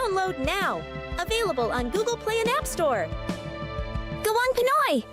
Download now! Available on Google Play and App Store. Gawang Pinoy!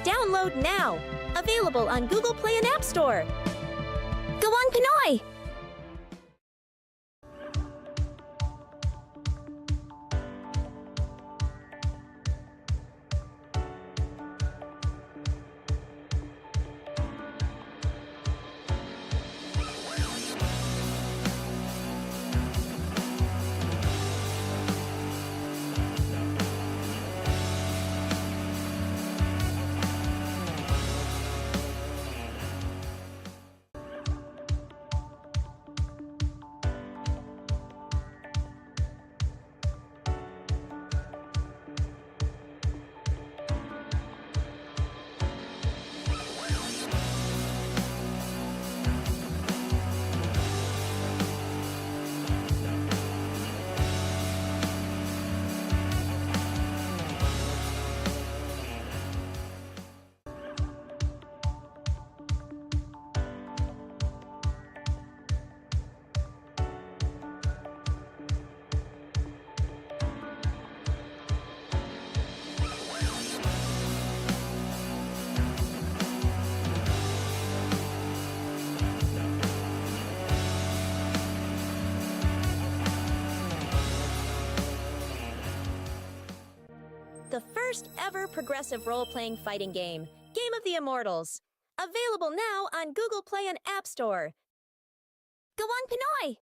Download now! Available on Google Play and App Store. Gawang Pinoy! first ever progressive role-playing fighting game, Game of the Immortals. Available now on Google Play and App Store. 𝐍괜ᴅ Pinoy!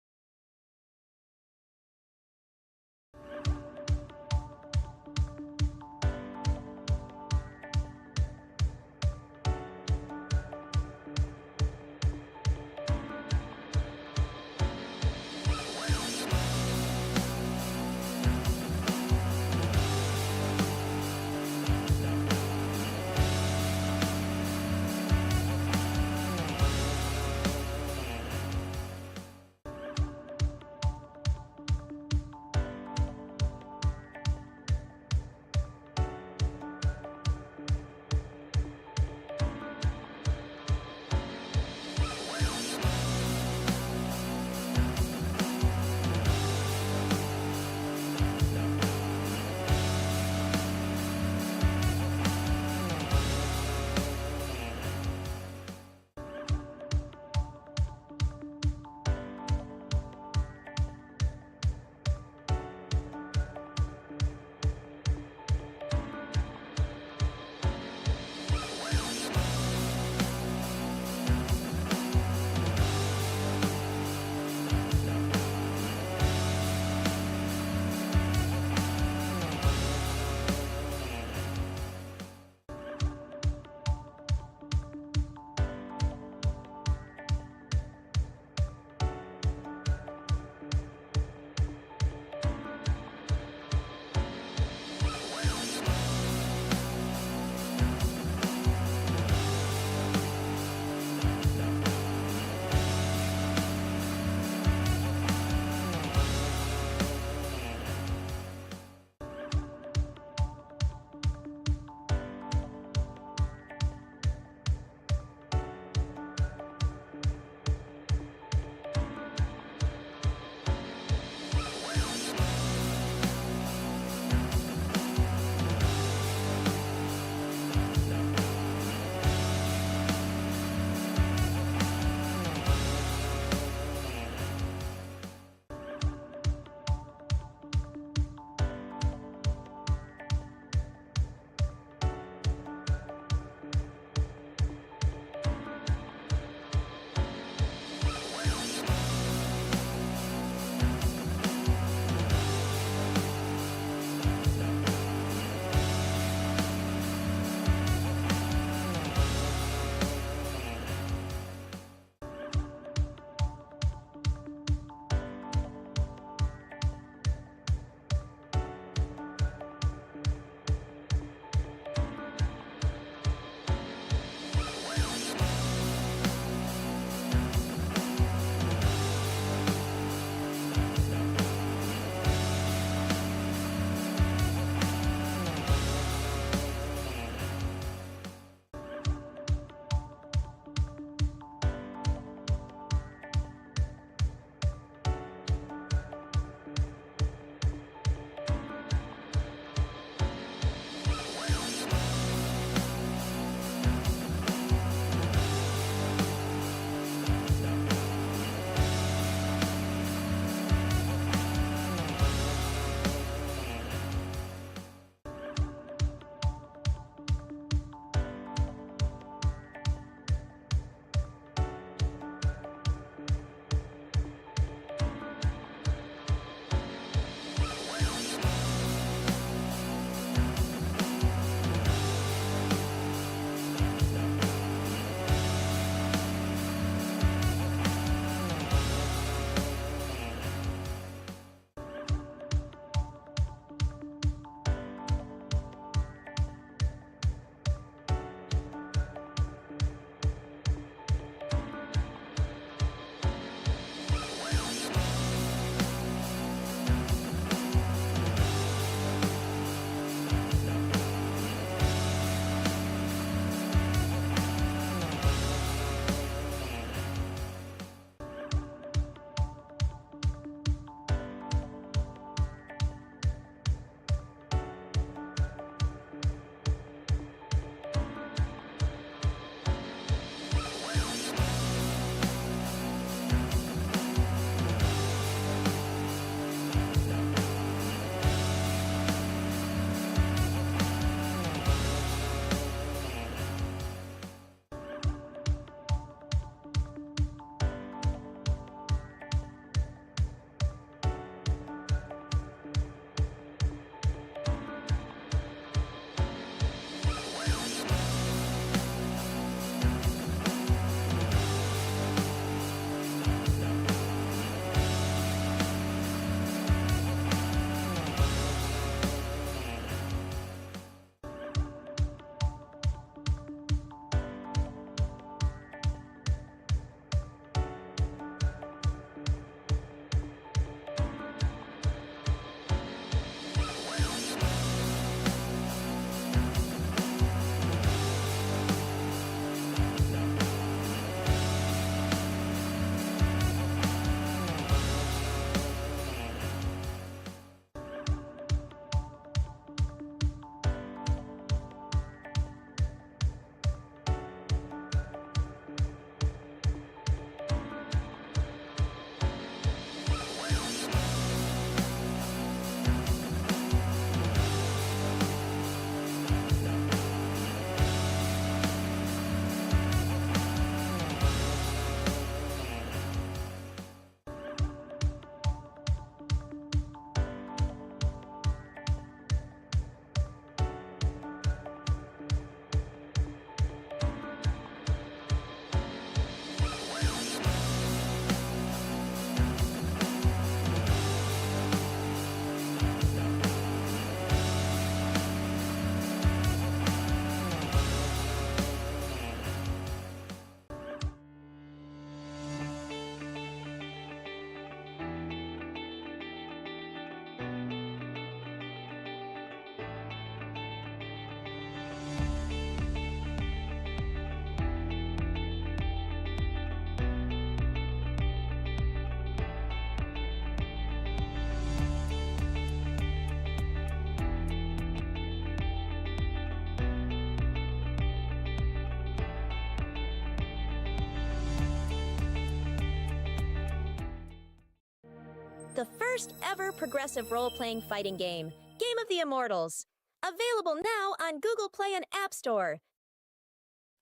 the first ever progressive role-playing fighting game, Game of the Immortals. Available now on Google Play and App Store.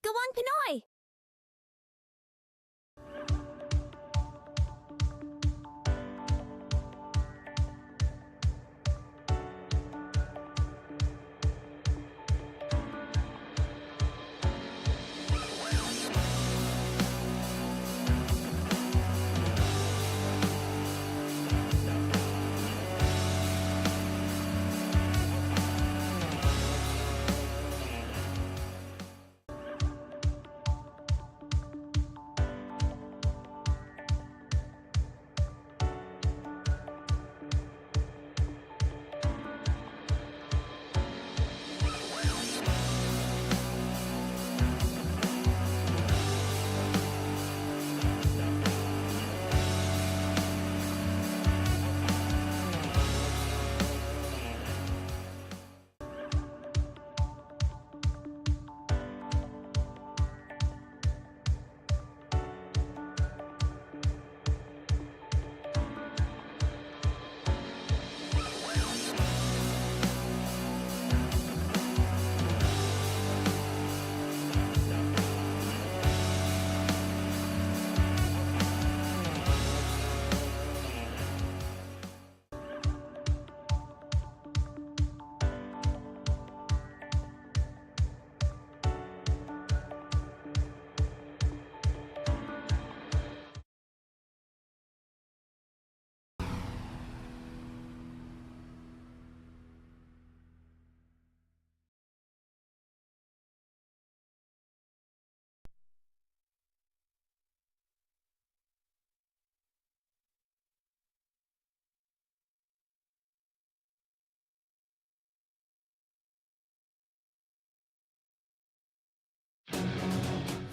Gawang Pinoy!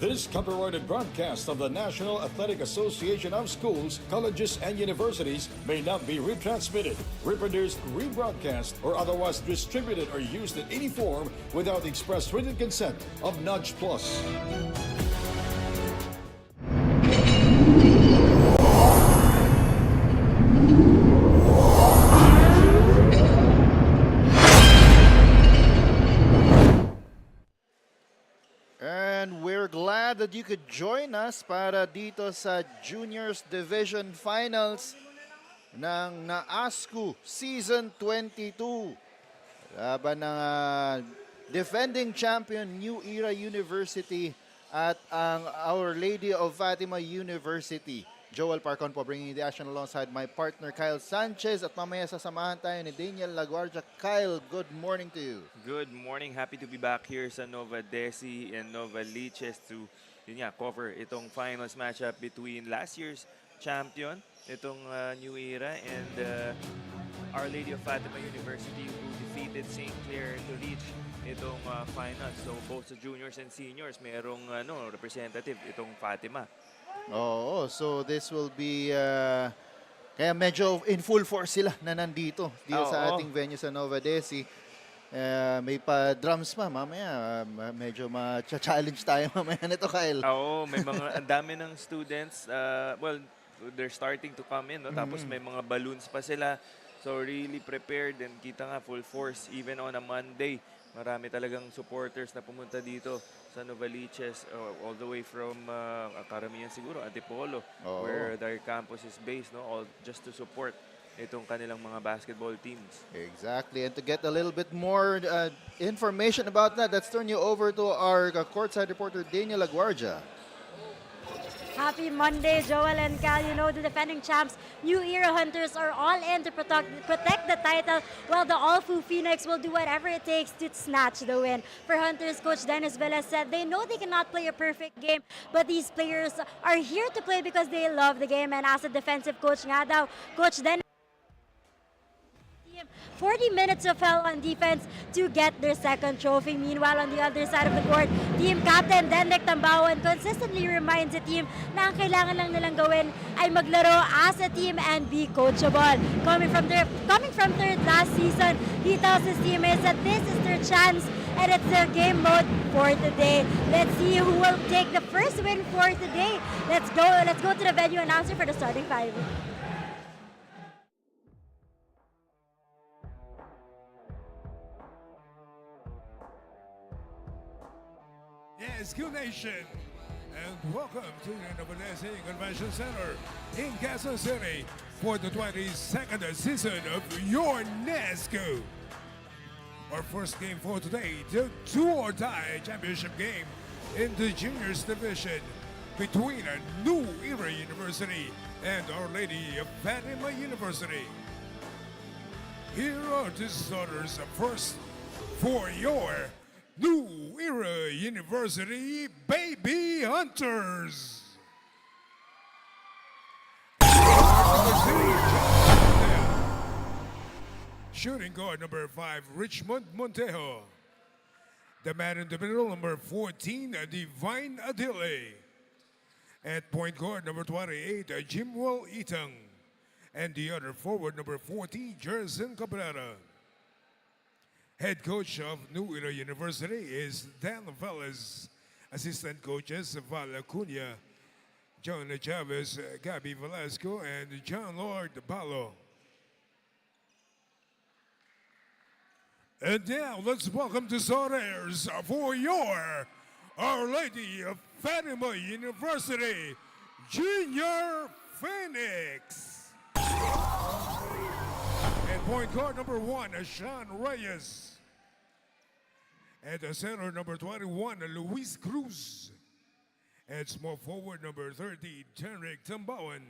This copyrighted broadcast of the National Athletic Association of Schools, Colleges, and Universities may not be retransmitted, reproduced, rebroadcast, or otherwise distributed or used in any form without the express written consent of Nudge Plus. And we're glad that you could join us para dito sa Juniors Division Finals ng NAASCU Season 22. Laban ng defending champion New Era University at ang Our Lady of Fatima University. Joel Parcon po bringing the action alongside my partner Kyle Sanchez at mamaya sasamahan tayo ni Daniel Laguardia. Kyle, good morning to you. Good morning. Happy to be back here sa Novadeci and Novadeci to cover itong finals matchup between last year's champion, itong New Era, and Our Lady of Fatima University who defeated St. Clair to reach itong finals. So both sa juniors and seniors, mayroong representative itong Fatima. Oo, so this will be kaya medyo in full force sila na nandito sa ating venue sa Novadeci. May pa drums pa mamaya, medyo ma-challenge tayo mamaya nito, Kyle. Oo, may mga ang dami ng students, well, they're starting to come in, no? Tapos may mga balloons pa sila. So really prepared, and kita nga full force even on a Monday. Marami talagang supporters na pumunta dito sa Novadeci, all the way from karamihan siguro Antipolo, where their campus is based, no, all just to support itong kanilang mga basketball teams. Exactly, and to get a little bit more information about that, let's turn you over to our courtside reporter Daniel Laguardia. Happy Monday, Joel and Cal. You know, the defending champs, New Era Hunters, are all in to protect the title, while the OLFU Phoenix will do whatever it takes to snatch the win. For Hunters, Coach Dennis Velez said they know they cannot play a perfect game, but these players are here to play because they love the game. And as a defensive coach nga daw, Coach Dennis 40 minutes of hell on defense to get their second trophy. Meanwhile, on the other side of the court, team captain Denrick Tambawan consistently reminds the team na ang kailangan lang nilang gawin ay maglaro as a team and be coachable. Coming from third last season, he tells his teammates that this is their chance and it's their game mode for today. Let's see who will take the first win for today. Let's go to the venue announcer for the starting five. NAASCU Nation, and welcome to the Novadeci Convention Center in Quezon City for the 22nd season of your NAASCU. Our first game for today, the do-or-die championship game in the juniors division between New Era University and Our Lady of Fatima University. Here are the starters first for your New Era University Baby Hunters. Shooting guard number 5, Richmond Montejo. The man in the middle, number 14, Divine Adile. At point guard number 28, 𝐍ᴜᴅᴜ and the other forward number 40, Jerson Cabrera. Head coach of New Era University is Dan Velez. Assistant coaches Val Acuña, John Chavez, Gabby Velasco, and John Lord Balo. And now let's welcome the starters for your Our Lady of Fatima University Junior Phoenix. And point guard number 1, Sean Reyes. At the center, number 21, Luis Cruz. And small forward, number 30, Tenric Tambawan.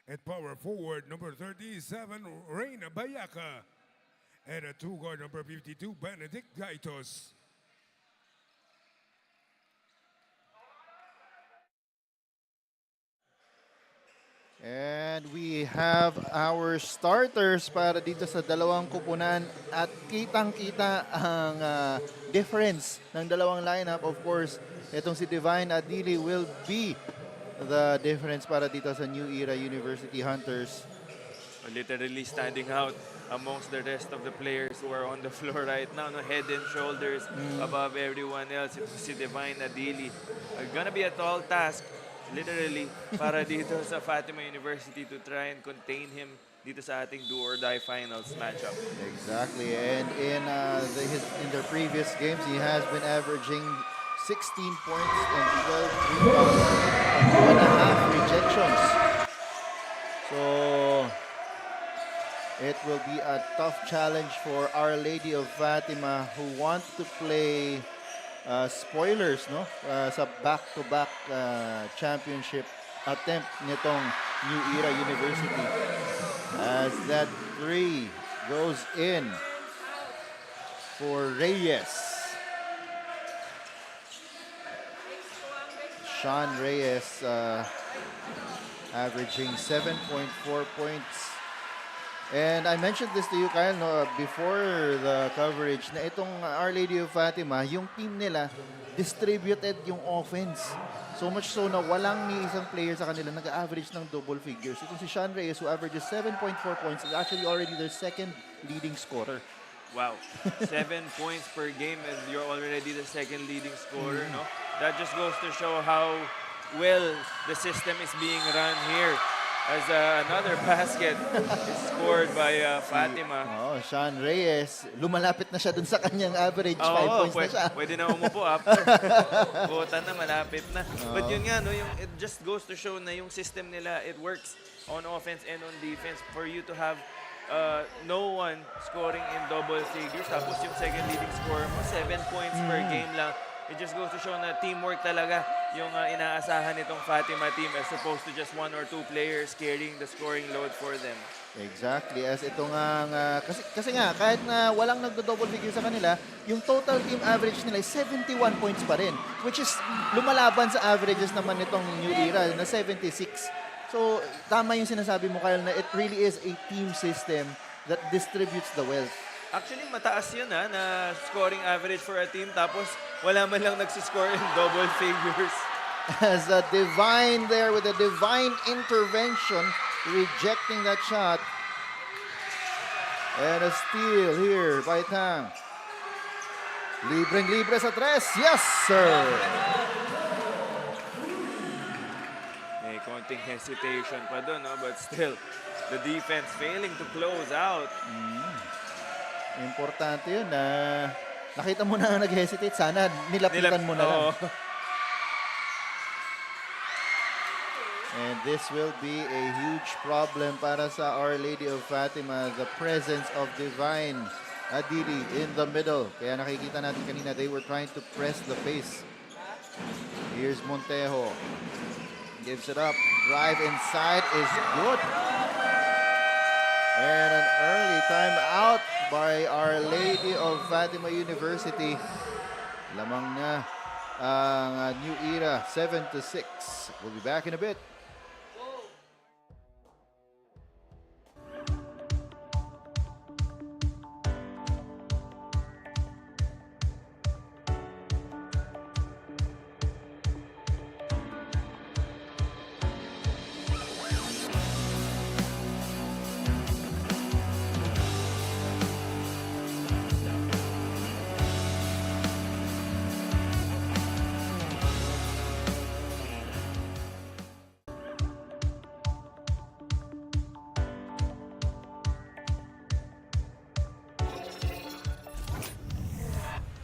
At power forward, number 37, Reina Bayaca. And a two guard, number 52, Benedict Gaitos. And we have our starters para dito sa dalawang kupunan at kitang-kita ang difference ng dalawang lineup. Of course, itong si Divine Adili will be the difference para dito sa New Era University Hunters. Literally standing out amongst the rest of the players who are on the floor right now, no, head and shoulders above everyone else. Ito si Divine Adili. Gonna be a tall task, literally, para dito sa Fatima University to try and contain him dito sa ating do-or-die finals matchup. Exactly, and in their previous games, he has been averaging 16 points and 12 rebounds and 2.5 rejections. So, it will be a tough challenge for Our Lady of Fatima who want to play spoilers, no? Sa back-to-back championship attempt nitong New Era University. As that 3 goes in for Reyes. Sean Reyes averaging 7.4 points. And I mentioned this to you, Kyle, no, before the coverage, na itong Our Lady of Fatima, yung team nila, distributed yung offense. So much so na walang ni isang player sa kanila nag-average ng double figures. Itong si Sean Reyes, who averages 7.4 points, is actually already their second leading scorer. Wow, 7 points per game and you're already the second leading scorer, no? That just goes to show how well the system is being run here. As another basket is scored by Fatima. Oh, Sean Reyes, lumalapit na siya dun sa kanyang average. 5 points na siya. Pwede na umupo after. Buta na, malapit na. But yun nga, no, it just goes to show na yung system nila, it works on offense and on defense for you to have no one scoring in double figures. Tapos yung second leading scorer mo, 7 points per game lang. It just goes to show na teamwork talaga yung inaasahan nitong Fatima team as opposed to just 1 or 2 players carrying the scoring load for them. Exactly. As ito nga, kasi nga, kahit na walang nagdo-double figure sa kanila, yung total team average nila is 71 points pa rin, which is lumalaban sa averages naman nitong New Era na 76. So, tama yung sinasabi mo, Kyle, na it really is a team system that distributes the wealth. Actually, mataas yun na scoring average for a team tapos wala man lang nagsiscore in double figures. As a Divine there with a divine intervention, rejecting that shot. And a steal here by Tang. Libreng-libre sa tres. Yes, sir! May konting hesitation pa doon, no? But still, the defense failing to close out. Importante yun na Nakita mo na nag-hesitate. Sana nilapitan mo na lang. Oo. And this will be a huge problem para sa Our Lady of Fatima, the presence of Divine Adili in the middle. Kaya nakikita natin kanina, they were trying to press the pace. Here's Montejo. Gives it up. Drive inside is good. And an early time out by Our Lady of Fatima University. Lamang na ang New Era, 7-6. We'll be back in a bit.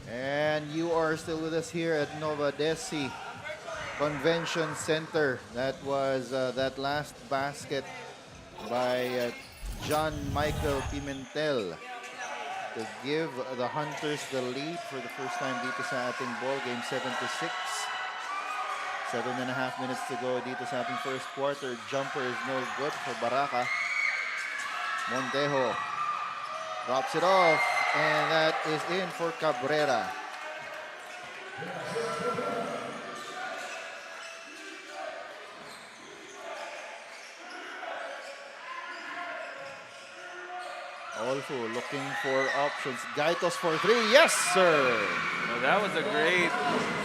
And you are still with us here at Novadeci Convention Center. That was that last basket by John Michael Pimentel to give the Hunters the lead for the first time dito sa ating ball game, 7-6. 7.5 minutes to go dito sa ating first quarter. Jumper is no good for Baraka. Montejo drops it off, and that is in for Cabrera. OLFU looking for options. Gaitos for three. Yes, sir. Well, that was a great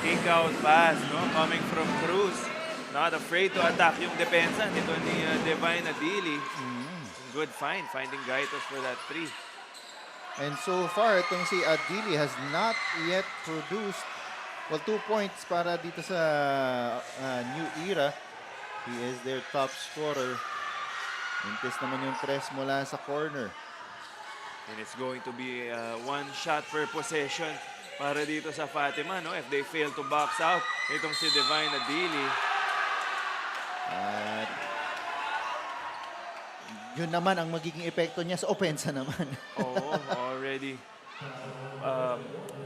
kick-out pass, no? Coming from Cruz. Not afraid to attack yung depensa nito ni Divine Adili. Good find, finding Gaitos for that three. And so far, itong si Adili has not yet produced, well, 2 points para dito sa New Era. He is their top scorer. Mintis naman yung press mula sa corner. And it's going to be one shot per possession para dito sa Fatima, no? If they fail to box out, itong si Divine Adili. At yun naman ang magiging epekto niya sa opensa naman. Oh, already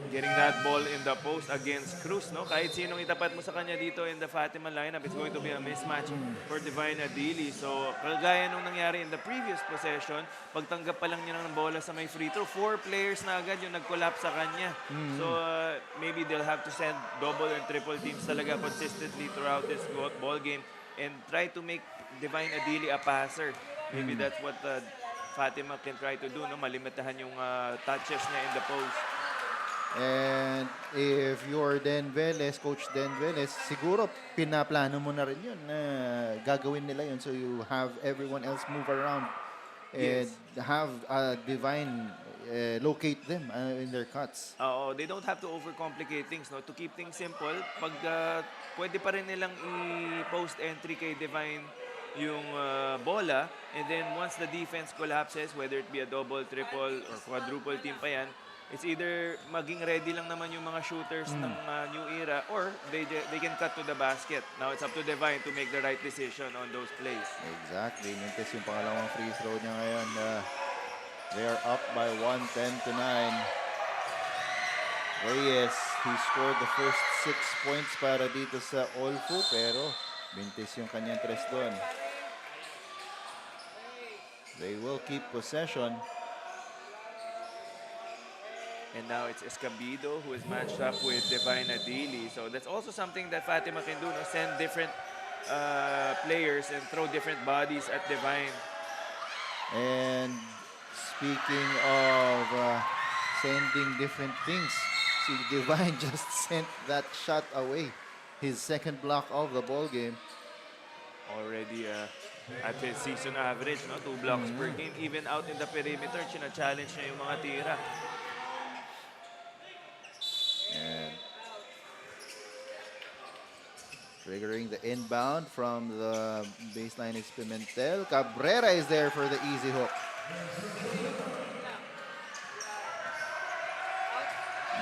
getting that ball in the post against Cruz, no? Kahit sinong itapat mo sa kanya dito in the Fatima lineup, it's going to be a mismatch for Divine Adili. So, kagaya nung nangyari in the previous possession, pagtanggap pa lang niya ng bola sa may free throw, 4 players na agad yung nag-collapse sa kanya. So, maybe they'll have to send double and triple teams talaga consistently throughout this ball game and try to make Divine Adili a passer. Maybe that's what Fatima can try to do, no? Malimitahan yung touches niya in the post. And if you're Dan Velez, Coach Dan Velez, siguro pinaplano mo na rin yun na gagawin nila yun so you have everyone else move around and have Divine locate them in their cuts. They don't have to overcomplicate things, no? To keep things simple, pag pwede pa rin nilang i-post entry kay Divine yung bola, and then once the defense collapses, whether it be a double, triple, or quadruple team pa yan, it's either maging ready lang naman yung mga shooters ng New Era or they can cut to the basket. Now it's up to Divine to make the right decision on those plays. Exactly. Mintes yung pangalawang free throw niya ngayon. They are up by 110-9. Reyes, he scored the first 6 points para dito sa OLFU, pero mintes yung kanyang tres doon. They will keep possession. And now it's Escobedo who is matched up with Divine Adili. So that's also something that Fatima can do, no? Send different players and throw different bodies at Divine. And speaking of sending different things, si Divine just sent that shot away. His second block of the ball game. Already at his season average, no? 2 blocks per game. Even out in the perimeter, china-challenge niya yung mga tira. And triggering the inbound from the baseline is Pimentel. Cabrera is there for the easy hook.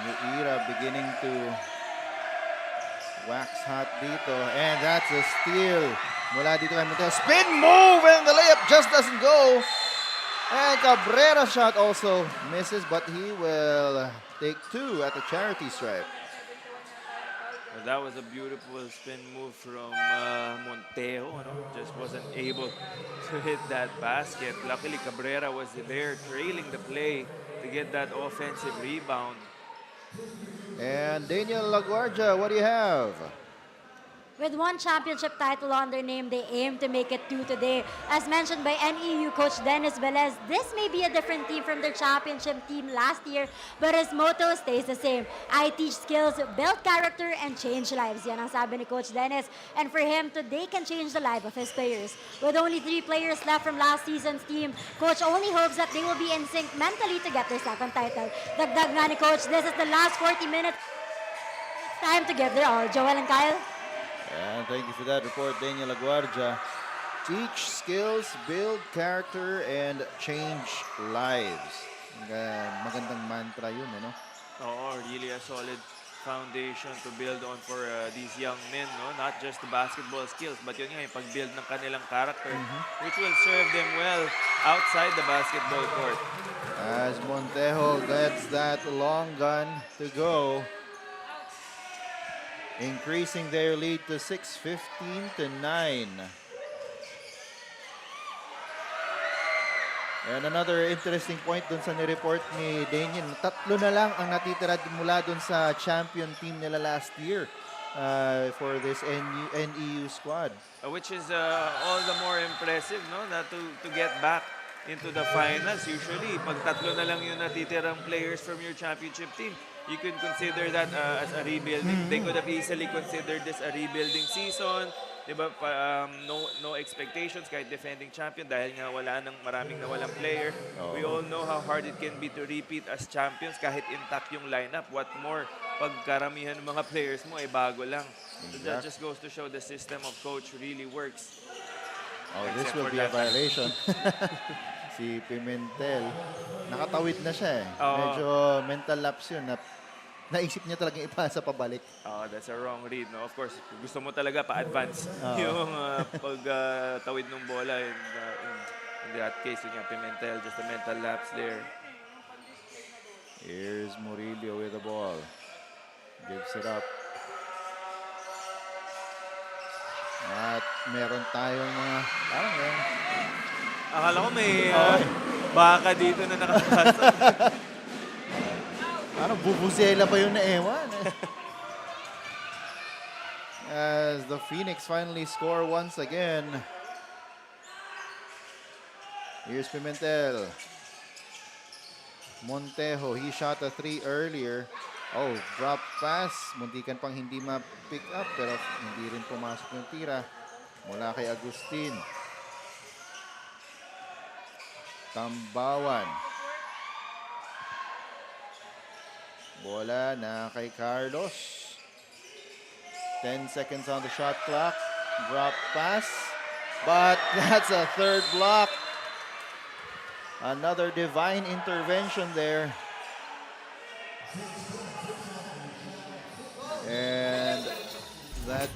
Nuira beginning to wax hot dito. And that's a steal. Mula dito kay Monteo. Spin move and the layup just doesn't go. And Cabrera's shot also misses, but he will take 2 at the charity stripe. Well, that was a beautiful spin move from Monteo. Just wasn't able to hit that basket. Luckily, Cabrera was there trailing the play to get that offensive rebound. And Daniel LaGuardia, what do you have? With 1 championship title on their name, they aim to make it 2 today. As mentioned by NEU coach Dennis Velez, this may be a different team from their championship team last year, but his motto stays the same. I teach skills, build character, and change lives. Yan ang sabi ni Coach Dennis. And for him, today can change the life of his players. With only 3 players left from last season's team, Coach only hopes that they will be in sync mentally to get their second title. Dagdag nga ni Coach, this is the last 40 minutes. It's time to give their all. Joel and Kyle? And thank you for that report, Daniel LaGuardia. Teach skills, build character, and change lives. Magandang mantra yun, ano? Oo, really a solid foundation to build on for these young men, no? Not just the basketball skills, but yun nga, yung pag-build ng kanilang character, which will serve them well outside the basketball court. As Montejo gets that long gun to go, increasing their lead to 6-15 to 9. And another interesting point dun sa nireport ni Daniel, 3 na lang ang natitira mula dun sa champion team nila last year for this NEU squad. Which is all the more impressive, no? That to get back into the finals. Usually, pag 3 na lang yung natitirang players from your championship team, you could consider that as a rebuilding. They could have easily considered this a rebuilding season. Diba? No expectations kahit defending champion dahil nga maraming nawalang player. We all know how hard it can be to repeat as champions kahit intact yung lineup. What more, pag karamihan ng mga players mo ay bago lang. So that just goes to show the system of coach really works. Oh, this will be a violation. Si Pimentel, nakatawid na siya eh. Medyo mental lapse yun. Naisip niya talagang ipasa pabalik. That's a wrong read, no? Of course, gusto mo talaga pa-advance yung pag-tawid ng bola. In that case, yun yung Pimentel, just a mental lapse there. Here's Murillo with the ball. Gives it up. At meron tayong mga, parang yan. Akala ko may baka dito na nakapasok. Parang bubusela pa yung naewan. As the Phoenix finally score once again. Here's Pimentel. Montejo, he shot a 3 earlier. Oh, drop pass. Muntikan pang hindi ma-pick up pero hindi rin pumasok yung tira mula kay Agustin. Tambawan. Bola na kay Carlos. 10 seconds on the shot clock. Drop pass. But that's a third block. Another divine intervention there. And that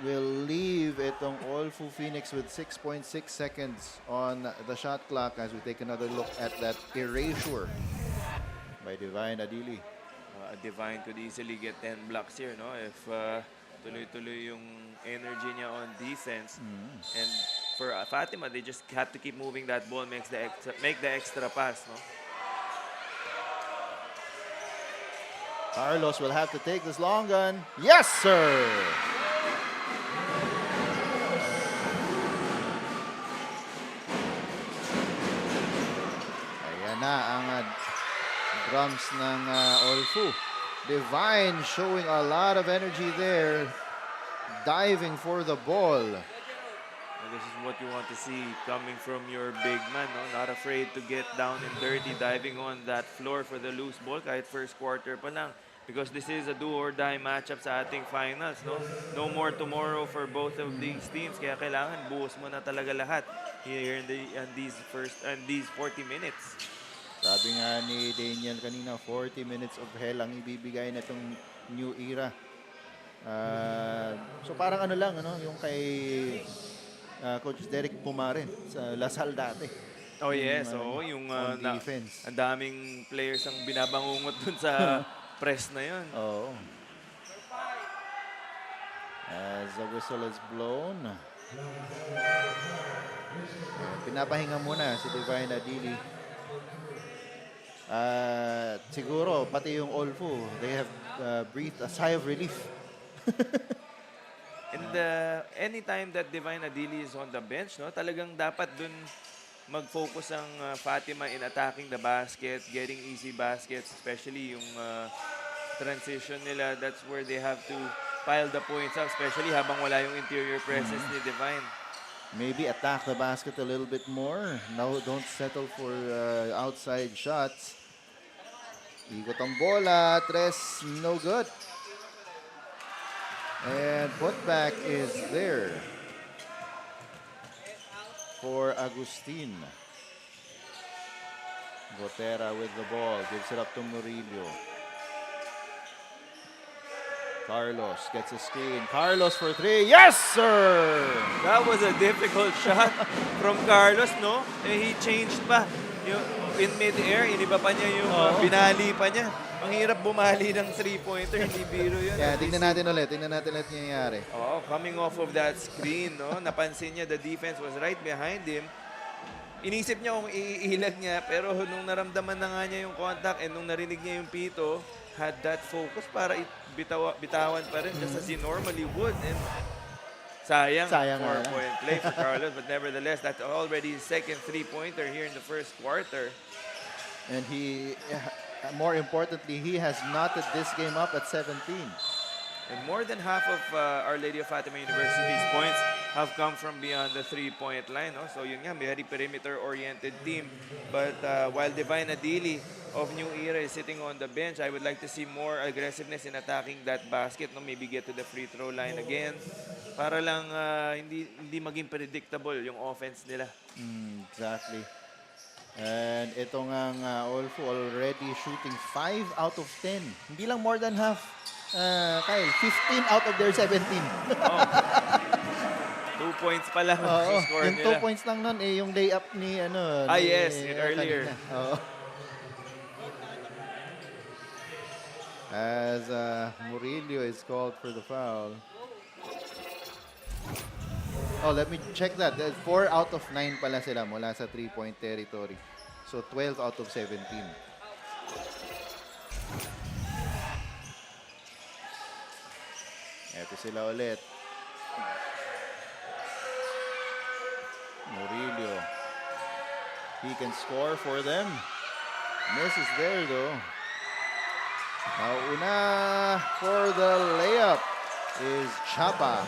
will leave itong OLFU Phoenix with 6.6 seconds on the shot clock as we take another look at that erasure by Divine Adili. Divine could easily get 10 blocks here, no? If tuloy-tuloy yung energy niya on defense. And for Fatima, they just have to keep moving that ball, make the extra pass, no? Carlos will have to take this long gun. Yes, sir! Ayan na ang drums ng OLFU. Divine showing a lot of energy there. Diving for the ball. This is what you want to see coming from your big man, no? Not afraid to get down and dirty, diving on that floor for the loose ball kahit first quarter pa lang. Because this is a do-or-die matchup sa ating finals, no? No more tomorrow for both of these teams. Kaya kailangan buhos mo na talaga lahat here in these 40 minutes. Sabi nga ni Daniel kanina, 40 minutes of hell ang ibibigay na itong new era. So parang ano lang, ano, yung kay Coach Derek Pumarin sa Lasal dati. Oh yes, yung on defense. ang daming players ang binabangungot dun sa press na yun. Oo. As the whistle is blown. Pinapahinga muna si Divine Adili. Siguro, pati yung OLFU, they have breathed a sigh of relief. And anytime that Divine Adili is on the bench, no, talagang dapat dun mag-focus ang Fatima in attacking the basket, getting easy baskets, especially yung transition nila. That's where they have to pile the points up, especially habang wala yung interior presence ni Divine. Maybe attack the basket a little bit more. Now, don't settle for outside shots. Ikot ang bola. Tres, no good. And putback is there for Agustin. Gotera with the ball. Gives it up to Murillo. Carlos gets a screen. Carlos for three. Yes, sir! That was a difficult shot from Carlos, no? He changed pa. Yung in mid-air, iniba pa niya yung binali pa niya. Ang hirap bumali ng three-pointer, hindi biro yun. Yeah, tingnan natin ulit nangyayari. Coming off of that screen, no? Napansin niya the defense was right behind him. Inisip niya kung iilag niya, pero nung naramdaman na nga niya yung contact and nung narinig niya yung pito, had that focus para bitawan pa rin just as he normally would. And sayang 4-point play for Carlos, but nevertheless, that's already his second three-pointer here in the first quarter. And he, more importantly, he has knotted this game up at 17. And more than half of Our Lady of Fatima University's points have come from beyond the three-point line. No? So yun nga, very perimeter-oriented team. But while Divine Adili of New Era is sitting on the bench, I would like to see more aggressiveness in attacking that basket. No? Maybe get to the free throw line again. Para lang hindi maging predictable yung offense nila. Exactly. And ito nga OLFU already shooting 5 out of 10. Hindi lang more than half. Kyle, 15 out of their 17. 2 points pa lang ang score yung nila. 2 points lang nun, yung layup ni yes, earlier. As Murillo is called for the foul. Let me check that. 4 out of 9 pala sila mula sa 3-point territory. So 12 out of 17. Ito sila ulit. Murillo. He can score for them. Misses there though. Una for the layup is Chapa.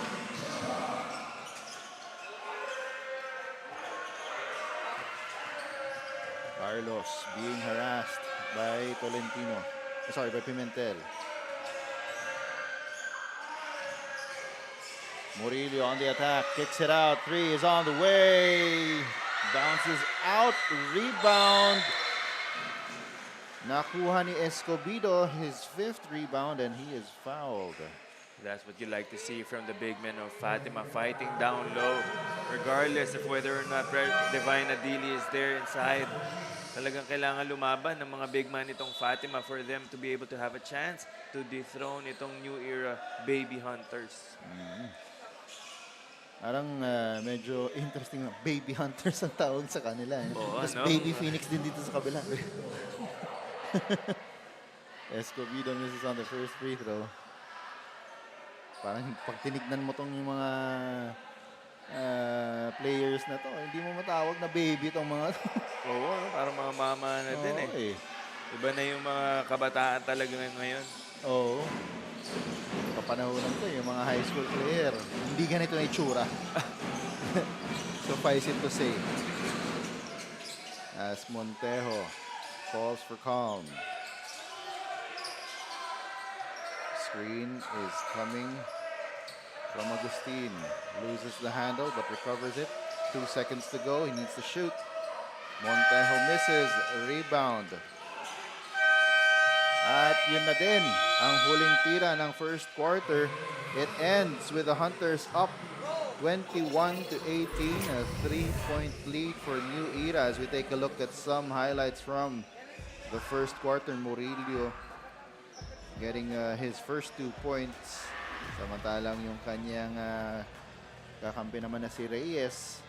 Carlos being harassed by Tolentino. Sorry, by Pimentel. Murillo on the attack, kicks it out. 3 is on the way. Bounces out, rebound. Nakuha ni Escobedo his 5th rebound and he is fouled. That's what you like to see from the big men of Fatima, fighting down low, regardless of whether or not Divine Adili is there inside. Talagang kailangan lumaban ng mga big man itong Fatima for them to be able to have a chance to dethrone itong new era baby hunters. Parang medyo interesting. Baby hunters ang tawag sa kanila. Tapos no? baby phoenix din dito sa kabila. Escobedo misses on the first free throw. Parang pag tinignan mo tong yung mga players na to, hindi mo matawag na baby tong mga to. Parang mga mama na din eh. Iba na yung mga kabataan talaga ngayon. Kapanahonan to, yung mga high school player. Hindi ganito na itsura. Suffice it to say. As Montejo calls for calm. Screen is coming from Agustin. Loses the handle but recovers it. 2 seconds to go. He needs to shoot. Montejo misses. Rebound. At yun na din ang huling tira ng first quarter. It ends with the Hunters up 21-18, a 3-point lead for New Era. As we take a look at some highlights from the first quarter, Murillo getting his first 2 points. Samantalang yung kanyang kakampi naman na si Reyes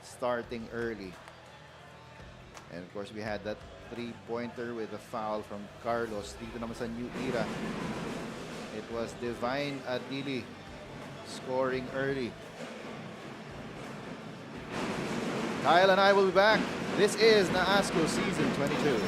starting early. And of course, we had that 3-pointer with a foul from Carlos. Dito naman sa New Era, it was Divine Adili scoring early. Kyle and I will be back. This is NAASCU Season 22.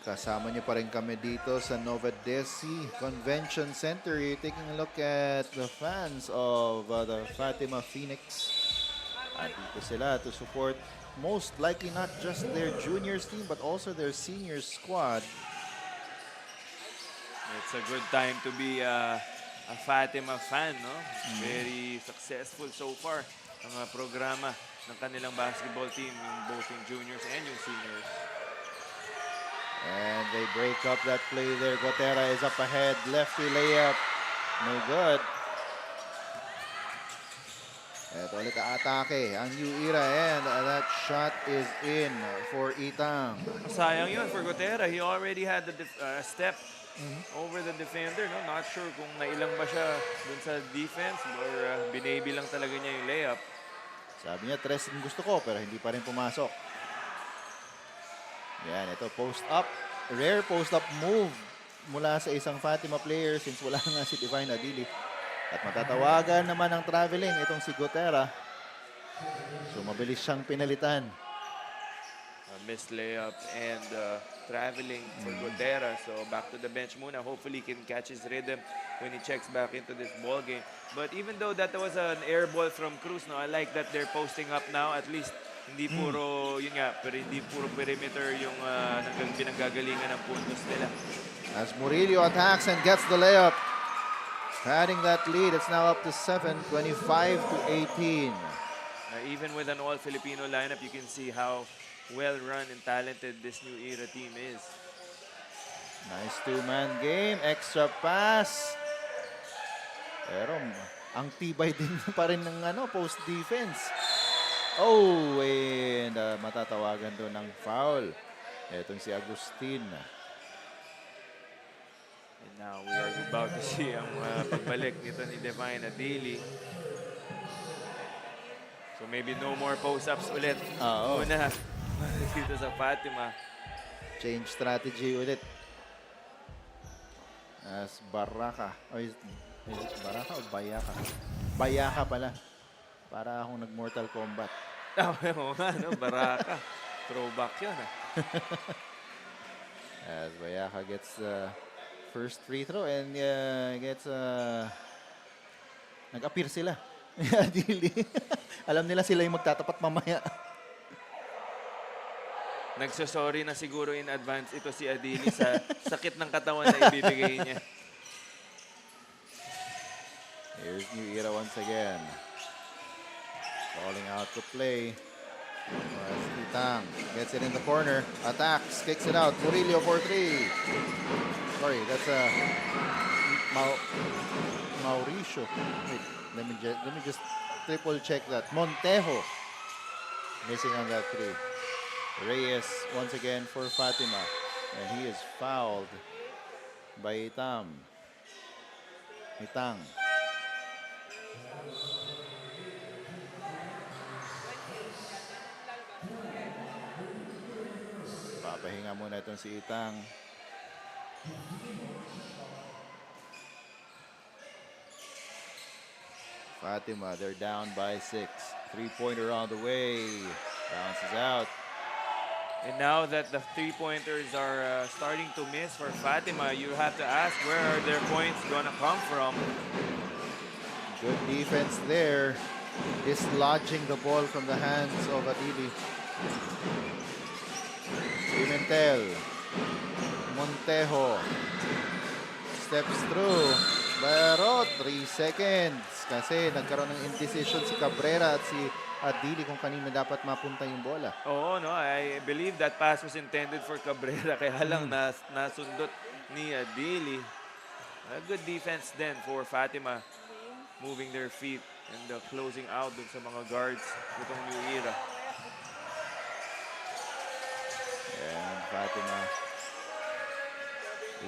Kasama niyo pa rin kami dito sa Novadeci Convention Center. You're taking a look at the fans of the Fatima Phoenix. At dito sila to support most likely not just their juniors team but also their senior squad. It's a good time to be a Fatima fan, no? Very successful so far ang programa ng kanilang basketball team, both yung juniors and yung seniors. And they break up that play there. Gotera is up ahead. Lefty layup. No good. Ito ulit atake ang New Era and that shot is in for Itang. Sayang yun for Gotera. He already had the step over the defender. No? Not sure kung nailang ba siya dun sa defense or binaby lang talaga niya yung layup. Sabi niya, 3 yung gusto ko pero hindi pa rin pumasok. Yan, ito post up. Rare post up move mula sa isang Fatima player since wala nga si Divine Adili. At matatawagan naman ang traveling itong si Gotera. So mabilis siyang pinalitan. Missed layup and traveling for Gotera. So back to the bench muna. Hopefully he can catch his rhythm when he checks back into this ball game. But even though that was an air ball from Cruz, no, I like that they're posting up now. At least hindi puro, yun nga, pero hindi puro perimeter yung pinanggagalingan ng puntos nila. As Murillo attacks and gets the layup. Padding that lead, it's now up to 7, 25-18. Even with an all-Filipino lineup, you can see how well-run and talented this New Era team is. Nice two-man game, extra pass. Pero ang tibay din pa rin ng post defense. Oh, and matatawagan doon ng foul. Etong si Agustin. And now we are about to see ang pagbalik nito ni Divine Adili. So maybe no more post-ups ulit. Muna dito sa Fatima. Change strategy ulit. As Baraka. Is it Baraka o Bayaka? Bayaka pala. Para akong nag-Mortal Kombat. Oo nga, no? Baraka. Throwback yun, As Bayaka gets the first free throw and gets nag-appear sila. Adili. Alam nila sila yung magtatapat mamaya. Nagsasorry na siguro in advance ito si Adili sa sakit ng katawan na ibibigay niya. Here's New Era once again. Calling out to play. Itang gets it in the corner. Attacks, kicks it out. Murillo for 3. Sorry, that's Mauricio. Wait, let me just triple check that. Montejo missing on that 3. Reyes once again for Fatima. And he is fouled by Itang. Papahinga muna itong si Itang. Fatima, they're down by 6. Three-pointer on the way. Bounces out. And now that the three-pointers are starting to miss for Fatima, you have to ask where are their points gonna come from. Good defense there. Dislodging the ball from the hands of Adili. Pimentel. Montejo. Steps through. Pero 3 seconds. Kasi nagkaroon ng indecision si Cabrera at si Adili kung kanino dapat mapunta yung bola. Oo, no, I believe that pass was intended for Cabrera kaya lang nasundot ni Adili. A good defense then for Fatima, moving their feet and closing out dun sa mga guards itong new era. And Fatima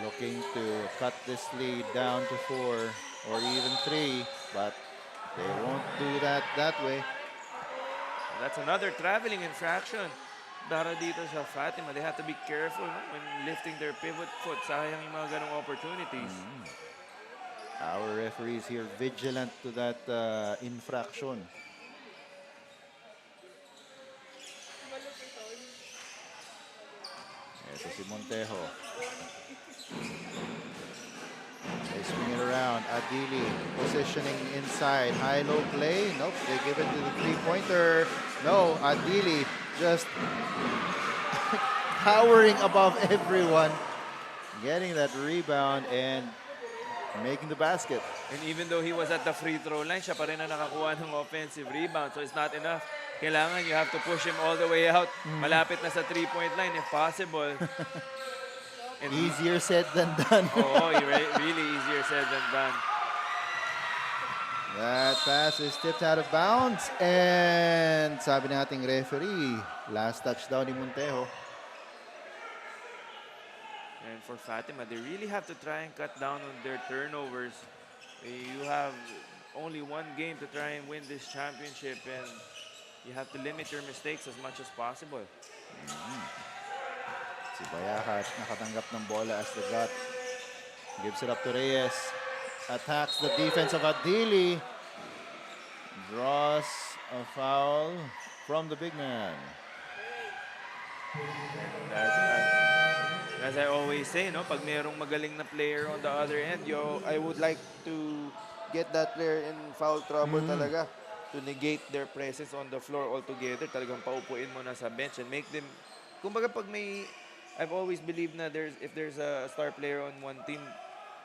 looking to cut this lead down to 4 or even 3, but they won't do that way. That's another traveling infraction. Para dito sa Fatima, they have to be careful, no, when lifting their pivot foot. Sayang yung mga ganong opportunities. Our referees here vigilant to that infraction. Ito si Montejo. They swing it around. Adili positioning inside. High-low play. Nope, they give it to the three-pointer. No, Adili just towering above everyone. Getting that rebound and making the basket. And even though he was at the free throw line, siya pa rin ang nakakuha ng offensive rebound. So it's not enough. Kailangan you have to push him all the way out. Malapit na sa three-point line if possible. And Easier said than done. oh, really easier said than done. That pass is tipped out of bounds. And sabi nating referee, last touchdown ni Montejo. And for Fatima, they really have to try and cut down on their turnovers. You have only one game to try and win this championship, and you have to limit your mistakes as much as possible. Si Bayahat nakatanggap ng bola as the gut. Gives it up to Reyes. Attacks the defense of Adili. Draws a foul from the big man. As I always say, no, pag mayroong magaling na player on the other end, I would like to get that player in foul trouble talaga to negate their presence on the floor altogether. Talagang paupuin mo na sa bench and make them, kumbaga pag may, I've always believed na if there's a star player on one team,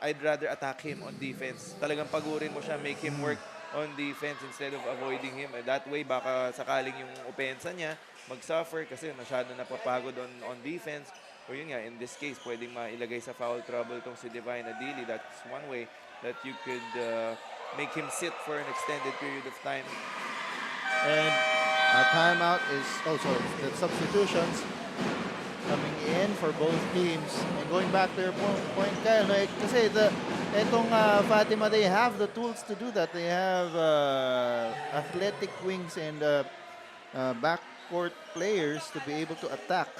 I'd rather attack him on defense. Talagang pagurin mo siya, make him work on defense instead of avoiding him. That way, baka sakaling yung opensa niya mag-suffer kasi masyado napapagod on defense. O yun nga, in this case, pwedeng mailagay sa foul trouble itong si Divine Adili. That's one way that you could make him sit for an extended period of time. And a timeout is, the substitutions coming in for both teams. And going back to your point, Kyle, no, kasi etong Fatima, they have the tools to do that. They have athletic wings and backcourt players to be able to attack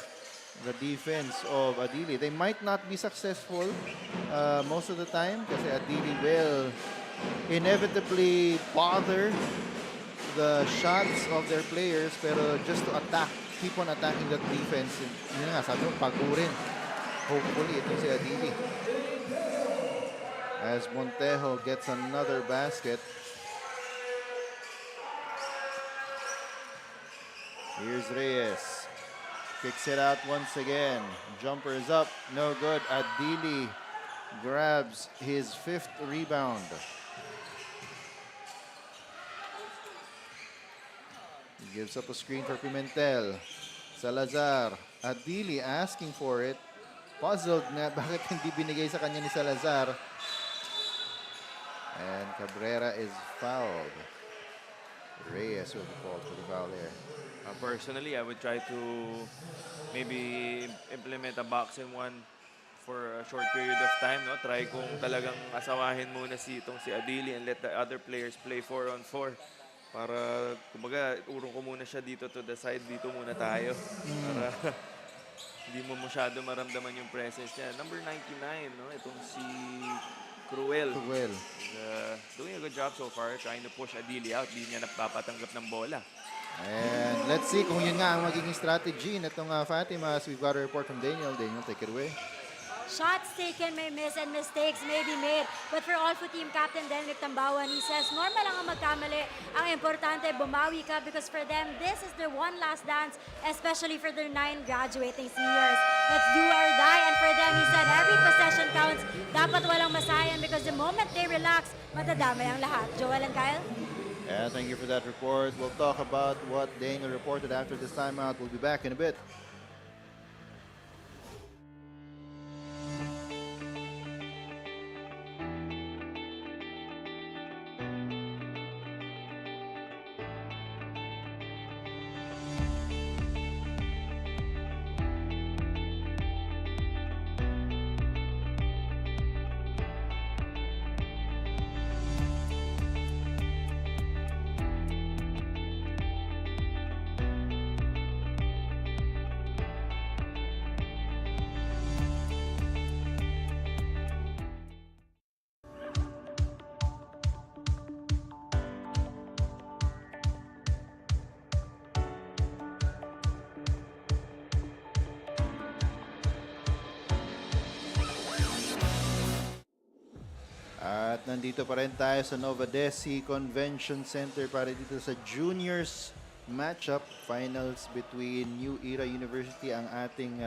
the defense of Adili. They might not be successful most of the time kasi Adili will inevitably bother the shots of their players, pero just to attack, keep on attacking that defense. Yun nga, sabi mo, pagurin. Hopefully, ito si Adili. As Montejo gets another basket. Here's Reyes. Kicks it out once again. Jumper is up. No good. Adili grabs his 5th rebound. He gives up a screen for Pimentel. Salazar. Adili asking for it. Puzzled na bakit hindi binigay sa kanya ni Salazar. And Cabrera is fouled. Reyes will be called for the foul there. Personally, I would try to maybe implement a box and one for a short period of time. No? Try kung talagang asawahin muna si Adili and let the other players play 4-on-4. Para, kumbaga, urong ko muna siya dito to the side. Dito muna tayo. Para hindi mo masyado maramdaman yung presence niya. Number 99, no? Itong si Cruel. Cruel. Doing a good job so far, trying to push Adili out. Di niya napapatanggap ng bola. And let's see kung yun nga ang magiging strategy nitong Fatima, as we've got a report from Daniel. Daniel, take it away. Shots taken may miss and mistakes may be made. But for OLFU team captain Denrick Tambawan, he says normal lang ang magkamali. Ang importante, bumawi ka because for them, this is their one last dance, especially for their 9 graduating seniors. Let's do or die. And for them, he said every possession counts. Dapat walang masayan because the moment they relax, matadamay ang lahat. Joel and Kyle? Yeah, thank you for that report. We'll talk about what Daniel reported after this timeout. We'll be back in a bit. At nandito pa rin tayo sa Novadeci Convention Center para dito sa juniors matchup finals between New Era University, ang ating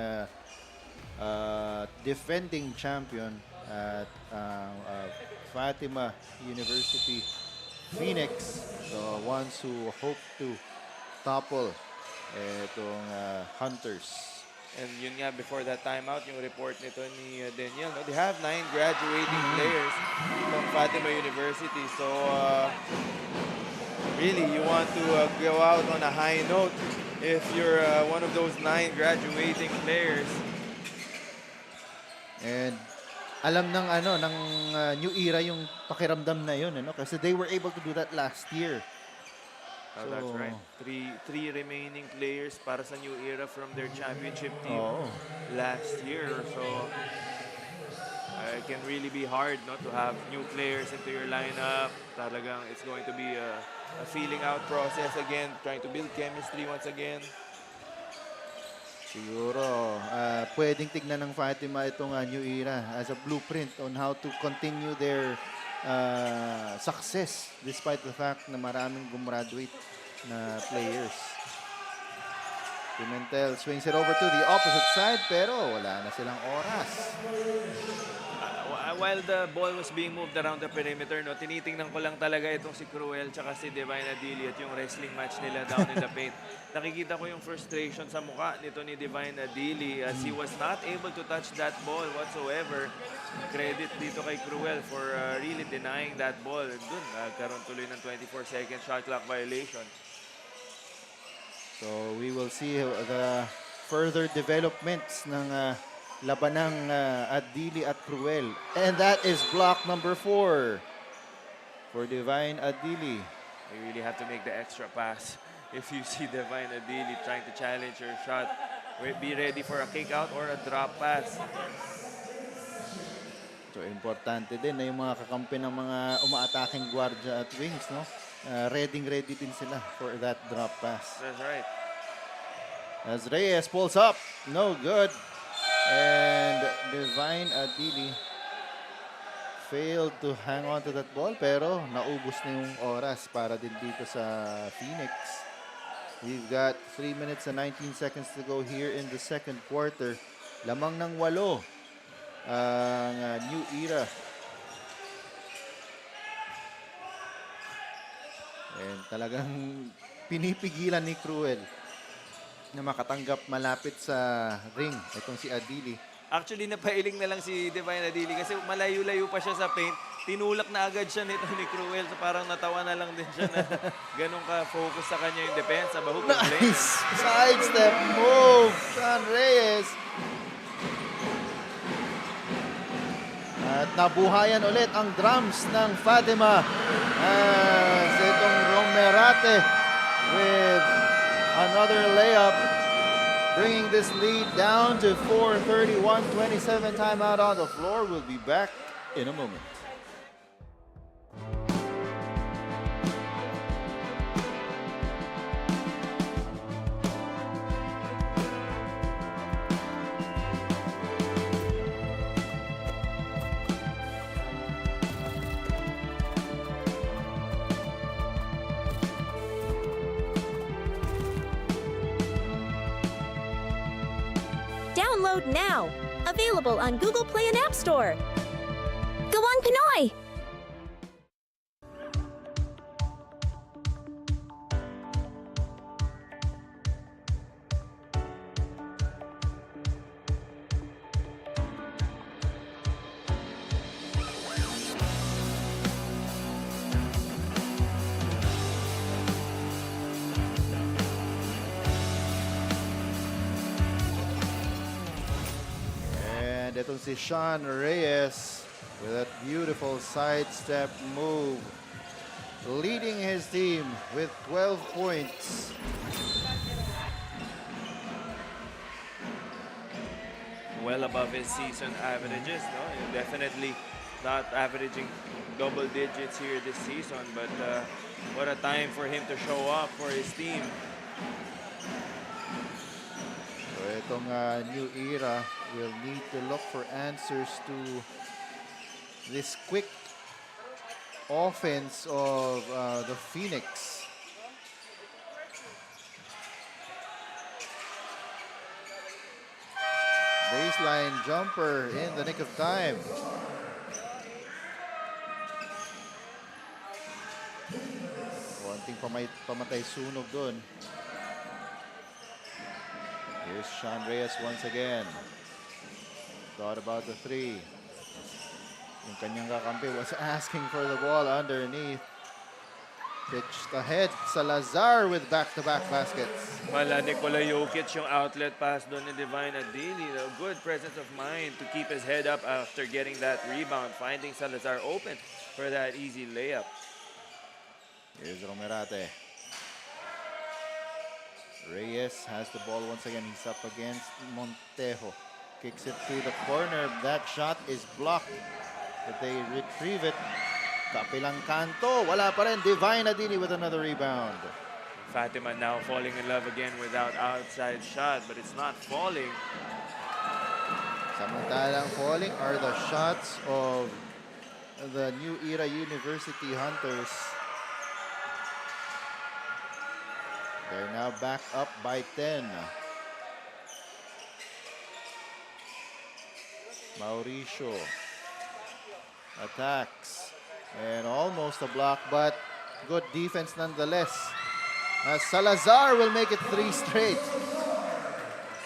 defending champion, at Fatima University Phoenix, the ones who hope to topple itong Hunters. And yun nga, before that timeout, yung report nito ni Daniel, no? They have 9 graduating players from Fatima University. So, really, you want to go out on a high note if you're one of those 9 graduating players. And alam ng New Era yung pakiramdam na yun, kasi they were able to do that last year. Oh, that's right. Three remaining players para sa New Era from their championship team last year. So it can really be hard not to have new players into your lineup. Talagang it's going to be a feeling out process again, trying to build chemistry once again. Siguro, pwedeng tignan ng Fatima itong New Era as a blueprint on how to continue their success despite the fact na maraming gumraduate na players. Pimentel swings it over to the opposite side pero wala na silang oras. While the ball was being moved around the perimeter, no, tinitingnan ko lang talaga itong si Cruel tsaka si Divine Adili at yung wrestling match nila down in the paint. Nakikita ko yung frustration sa mukha nito ni Divine Adili as he was not able to touch that ball whatsoever. Credit dito kay Cruel for really denying that ball. Dun, nagkaroon tuloy ng 24-second shot clock violation. So we will see the further developments ng labanang Adili at Cruel. And that is block number 4 for Divine Adili. You really have to make the extra pass. If you see Divine Adili trying to challenge your shot, be ready for a kick out or a drop pass. So importante din na yung mga kakampi ng mga umaataking guardia at wings, no? Ready din sila for that drop pass. That's right. As Reyes pulls up, no good. And Divine Adili failed to hang on to that ball pero naubos na yung oras para din dito sa Phoenix. We've got 3 minutes and 19 seconds to go here in the second quarter. Lamang ng 8 ang New Era. And talagang pinipigilan ni Cruel na makatanggap malapit sa ring itong si Adili. Actually, napailing na lang si Divine Adili kasi malayo-layo pa siya sa paint. Tinulak na agad siya nito ni Cruel. So parang natawa na lang din siya na ganun ka-focus sa kanya yung depensa. Nice! Sidestep move! Sean Reyes. At nabuhayan ulit ang drums ng Fatima. As itong Romerate with another layup, bringing this lead down to 4:31, 27 timeout on the floor. We'll be back in a moment. Download now. Available on Google Play and App Store. Gawang Pinoy! And itong si Sean Reyes with that beautiful sidestep move, leading his team with 12 points. Well above his season averages, no? Definitely not averaging double digits here this season, but what a time for him to show up for his team. So itong new era will need to look for answers to this quick offense of the Phoenix. Baseline jumper in the nick of time. Konting pamatay sunog dun. Here's Sean Reyes once again. Thought about the three. Yung kanyang kakampi was asking for the ball underneath. Pitched ahead, Salazar with back-to-back baskets. Wala Nikola Jokic yung outlet pass doon ni Divine Adili. A good presence of mind to keep his head up after getting that rebound, finding Salazar open for that easy layup. Here's Romerate. Reyes has the ball once again. He's up against Montejo. Kicks it to the corner. That shot is blocked. But they retrieve it. Kapilang kanto. Wala pa rin. Divine Adini with another rebound. Fatima now falling in love again without outside shot, but it's not falling. Samantalang falling are the shots of the New Era University Hunters. They're now back up by 10. Mauricio attacks. And almost a block, but good defense nonetheless. Salazar will make it 3 straight.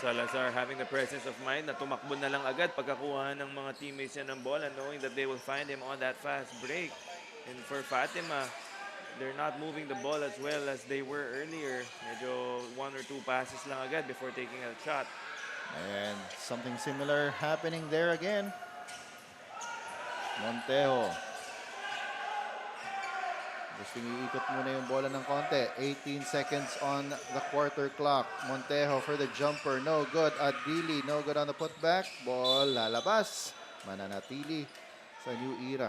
Salazar having the presence of mind na tumakbo na lang agad pagkakuha ng mga teammates niya ng bola, knowing that they will find him on that fast break. And for Fatima, they're not moving the ball as well as they were earlier. Medyo 1 or 2 passes lang agad before taking a shot. And something similar happening there again. Montejo. Gusting iikot muna yung bola ng konti. 18 seconds on the quarter clock. Montejo for the jumper. No good. Adili. No good on the putback. Ball lalabas. Mananatili sa New Era.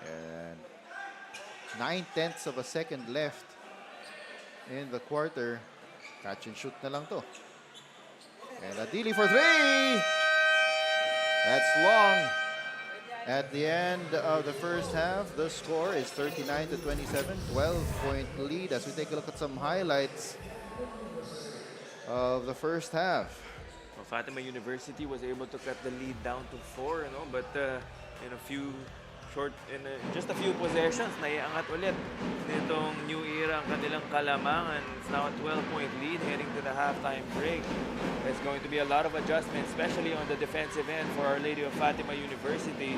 And 9/10 of a second left in the quarter. Catch and shoot na lang to. And Adili for 3. That's long. At the end of the first half, the score is 39-27, 12-point lead as we take a look at some highlights of the first half. Well, Fatima University was able to cut the lead down to 4, but in just a few possessions, naiangat ulit nitong New Era ang kanilang kalamangan. It's now a 12-point lead heading to the halftime break. There's going to be a lot of adjustments, especially on the defensive end for Our Lady of Fatima University.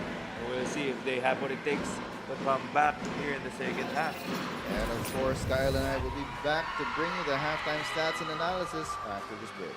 We'll see if they have what it takes to come back here in the second half. And of course, Kyle and I will be back to bring you the halftime stats and analysis after this break.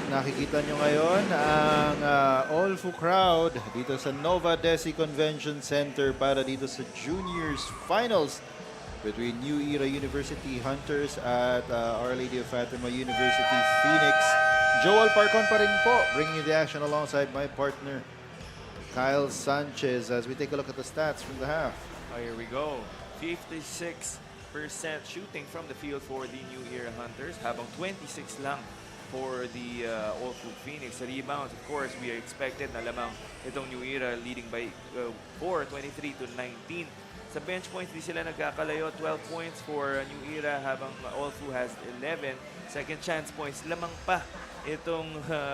nakikita nyo ngayon ang OLFU crowd dito sa Novadeci Convention Center para dito sa Juniors Finals between New Era University Hunters at Our Lady of Fatima University Phoenix. Joel Parcon pa rin po, bringing you the action alongside my partner, Kyle Sanchez, as we take a look at the stats from the half. Oh, here we go. 56% shooting from the field for the New Era Hunters, habang 26 lang for the OLFU Phoenix. Sa rebounds, of course, we expected na lamang itong New Era leading by 4, 23 to 19. Sa bench points, di sila nagkakalayo. 12 points for New Era, habang OLFU has 11. Second chance points, lamang pa itong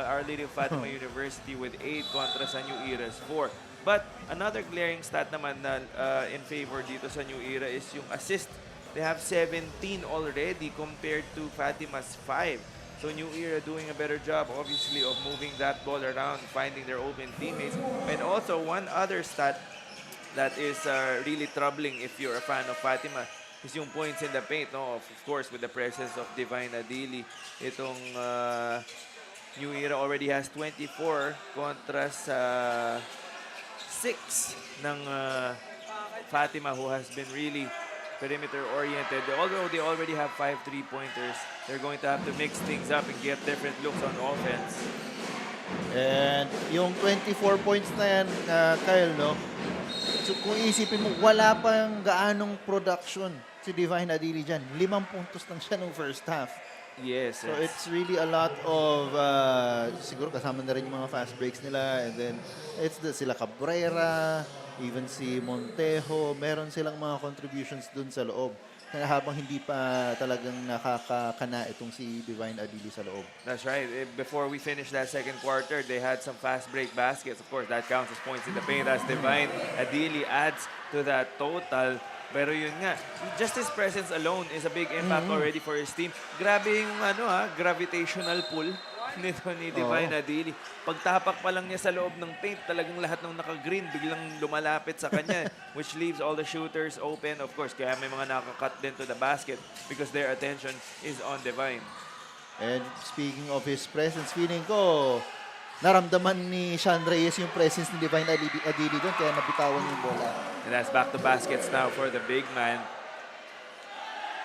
Our Lady of Fatima University with 8 kontra sa New Era's 4. But another glaring stat naman na in favor dito sa New Era is yung assist. They have 17 already compared to Fatima's 5. So New Era doing a better job, obviously, of moving that ball around, finding their open teammates. And also, one other stat that is really troubling if you're a fan of Fatima is yung points in the paint, no? Of course, with the presence of Divine Adili. Itong New Era already has 24 kontra sa 6 ng Fatima, who has been really perimeter-oriented. Although they already have 5 3-pointers, they're going to have to mix things up and get different looks on offense. And yung 24 points na yan, Kyle, no? So kung isipin mo, wala pang gaanong production si Divine Adili dyan. 5 puntos lang siya nung first half. Yes. So it's really a lot of, siguro kasama na rin yung mga fast breaks nila. And then it's sila Cabrera, even si Montejo. Meron silang mga contributions dun sa loob. Kaya habang hindi pa talagang nakakakana itong si Divine Adili sa loob. That's right. Before we finished that second quarter, they had some fast break baskets. Of course, that counts as points in the paint as Divine Adili adds to that total. Pero yun nga, just his presence alone is a big impact already for his team. Grabe yung gravitational pull nito ni Divine Adili. Pagtapak pa lang niya sa loob ng paint, talagang lahat ng naka-green biglang lumalapit sa kanya, which leaves all the shooters open. Of course, kaya may mga nakakat din to the basket because their attention is on Divine. And speaking of his presence, feeling ko, naramdaman ni Sean Reyes yung presence ni Divine Adili doon, kaya nabitawan yung bola. And that's back to baskets now for the big man.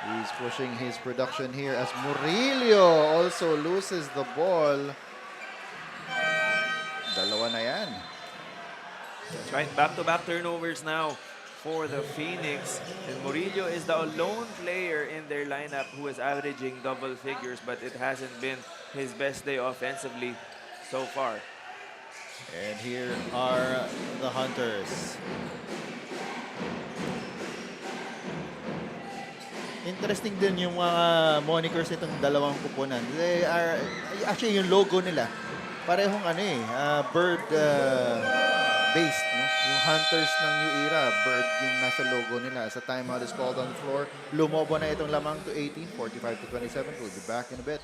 He's pushing his production here as Murillo also loses the ball. Dalawa na yan. That's right, back-to-back turnovers now for the Phoenix. And Murillo is the lone player in their lineup who is averaging double figures, but it hasn't been his best day offensively so far. And here are the Hunters. Interesting din yung mga monikers nitong dalawang kupunan. They are, actually yung logo nila, parehong bird based. No? Yung Hunters ng New Era, bird yung nasa logo nila. As a timeout is called on the floor, lumobo na itong lamang to 18, 45 to 27. We'll be back in a bit.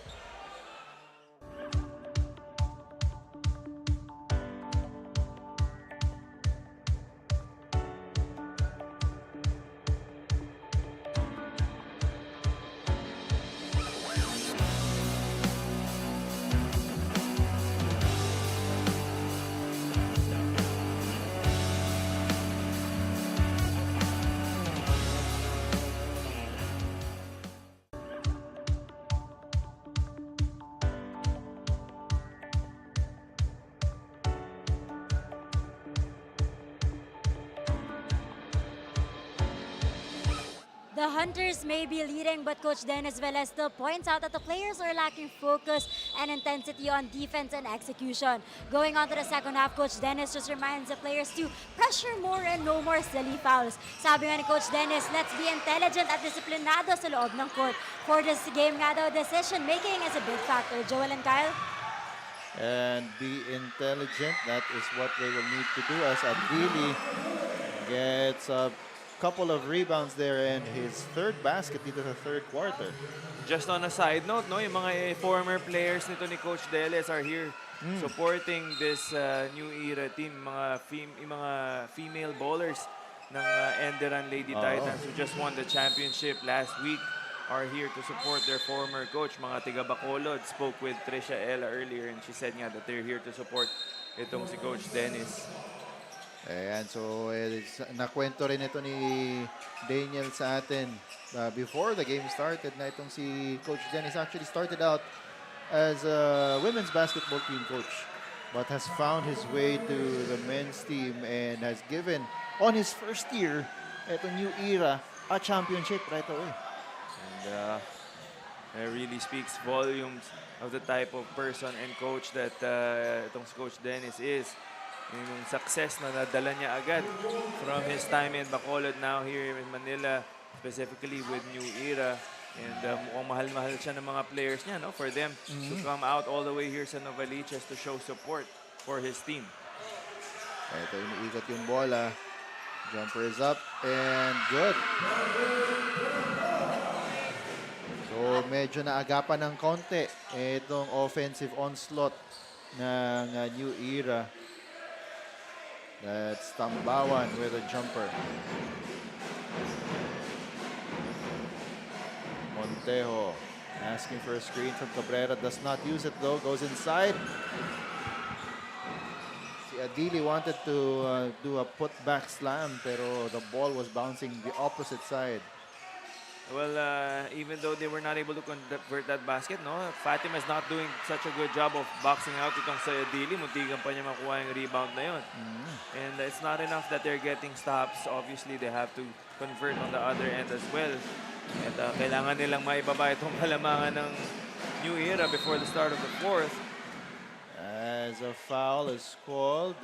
The Hunters may be leading, but Coach Dennis Velez still points out that the players are lacking focus and intensity on defense and execution. Going on to the second half, Coach Dennis just reminds the players to pressure more and no more silly fouls. Sabi nga ni Coach Dennis, let's be intelligent at disiplinado sa loob ng court. For this game nga daw, decision making is a big factor. Joel and Kyle? And be intelligent, that is what they will need to do as Adili gets a couple of rebounds there and his third basket dito sa third quarter. Just on a side note, no, yung mga former players nito ni Coach Deles are here supporting this New Era team, mga female bowlers ng Enderan Lady Titans who just won the championship last week are here to support their former coach. Mga tiga Bacolod spoke with Trisha Ella earlier and she said nga that they're here to support itong si Coach Dennis. Ayan, so nakwento rin ito ni Daniel sa atin before the game started na itong si Coach Dennis actually started out as a women's basketball team coach but has found his way to the men's team and has given on his first year itong New Era a championship right away. And it really speaks volumes of the type of person and coach that itong si Coach Dennis is. Yung success na nadala niya agad from his time in Bacolod, now here in Manila, specifically with New Era. And mukhang mahal-mahal siya ng mga players niya, no? For them to come out all the way here sa Novadeci to show support for his team. Ito, iniikot yung bola. Jumper is up and good. So, medyo naagapan ng konti itong offensive onslaught ng New Era. That's Tambawan with a jumper. Montejo asking for a screen from Cabrera. Does not use it though. Goes inside. Si Adili wanted to do a put-back slam, pero the ball was bouncing the opposite side. Well, even though they were not able to convert that basket, no, Fatima is not doing such a good job of boxing out itong sa Adili. Muntigan pa niya makuha yung rebound na yun. And it's not enough that they're getting stops. Obviously, they have to convert on the other end as well. At kailangan nilang maibaba itong kalamangan ng New Era before the start of the fourth. As a foul is called,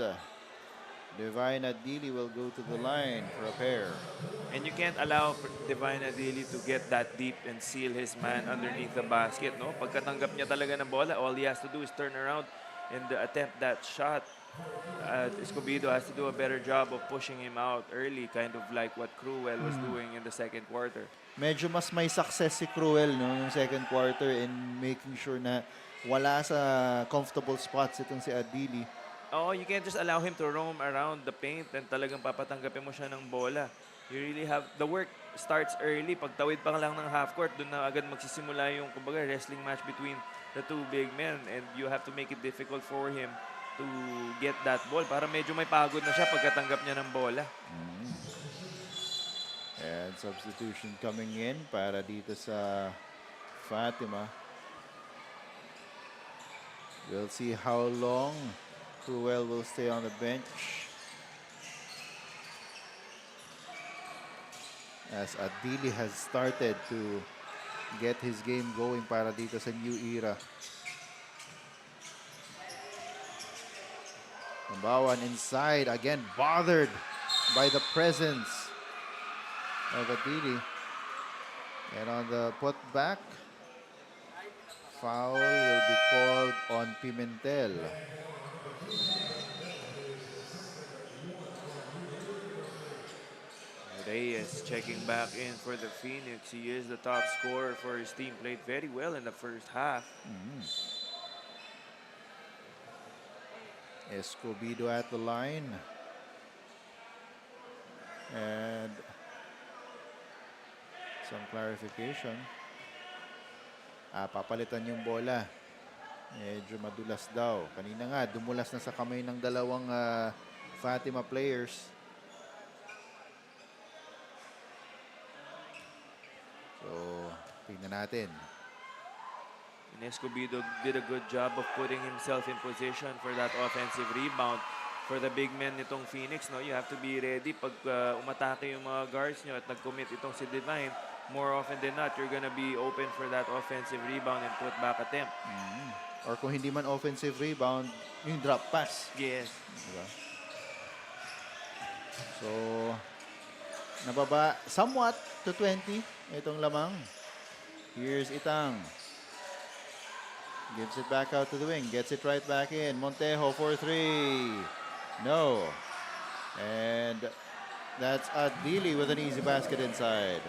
Divine Adili will go to the line for a pair. And you can't allow Divine Adili to get that deep and seal his man underneath the basket, no? Pagkatanggap niya talaga ng bola, all he has to do is turn around and attempt that shot. Escobedo has to do a better job of pushing him out early, kind of like what Cruel was doing in the second quarter. Medyo mas may success si Cruel, no, yung second quarter in making sure na wala sa comfortable spots itong si Adili. Oh, you can't just allow him to roam around the paint and talagang papatanggapin mo siya ng bola. You really have, the work starts early. Pagtawid pa lang ng half court, doon na agad magsisimula yung kumbaga wrestling match between the two big men and you have to make it difficult for him to get that ball para medyo may pagod na siya pagkatanggap niya ng bola. And substitution coming in para dito sa Fatima. We'll see how long Cruel will stay on the bench as Adili has started to get his game going para dito sa New Era. Tambawan inside, again bothered by the presence of Adili. And on the putback, foul will be called on Pimentel. Reyes checking back in for the Phoenix. He is the top scorer for his team. Played very well in the first half. Escobedo at the line. And some clarification. Papalitan yung bola. Medyo madulas daw. Kanina nga, dumulas na sa kamay ng dalawang Fatima players. So, tingnan natin. And Escobedo did a good job of putting himself in position for that offensive rebound. For the big men nitong Phoenix, no, you have to be ready pag umatake yung mga guards nyo at nag-commit itong si Divine. More often than not, you're gonna be open for that offensive rebound and put back attempt. Or kung hindi man offensive rebound, yung drop pass. Yes. Diba? So, nababa somewhat to 20 itong lamang. Here's Itang. Gives it back out to the wing. Gets it right back in. Montejo for three. No. And that's Adili with an easy basket inside.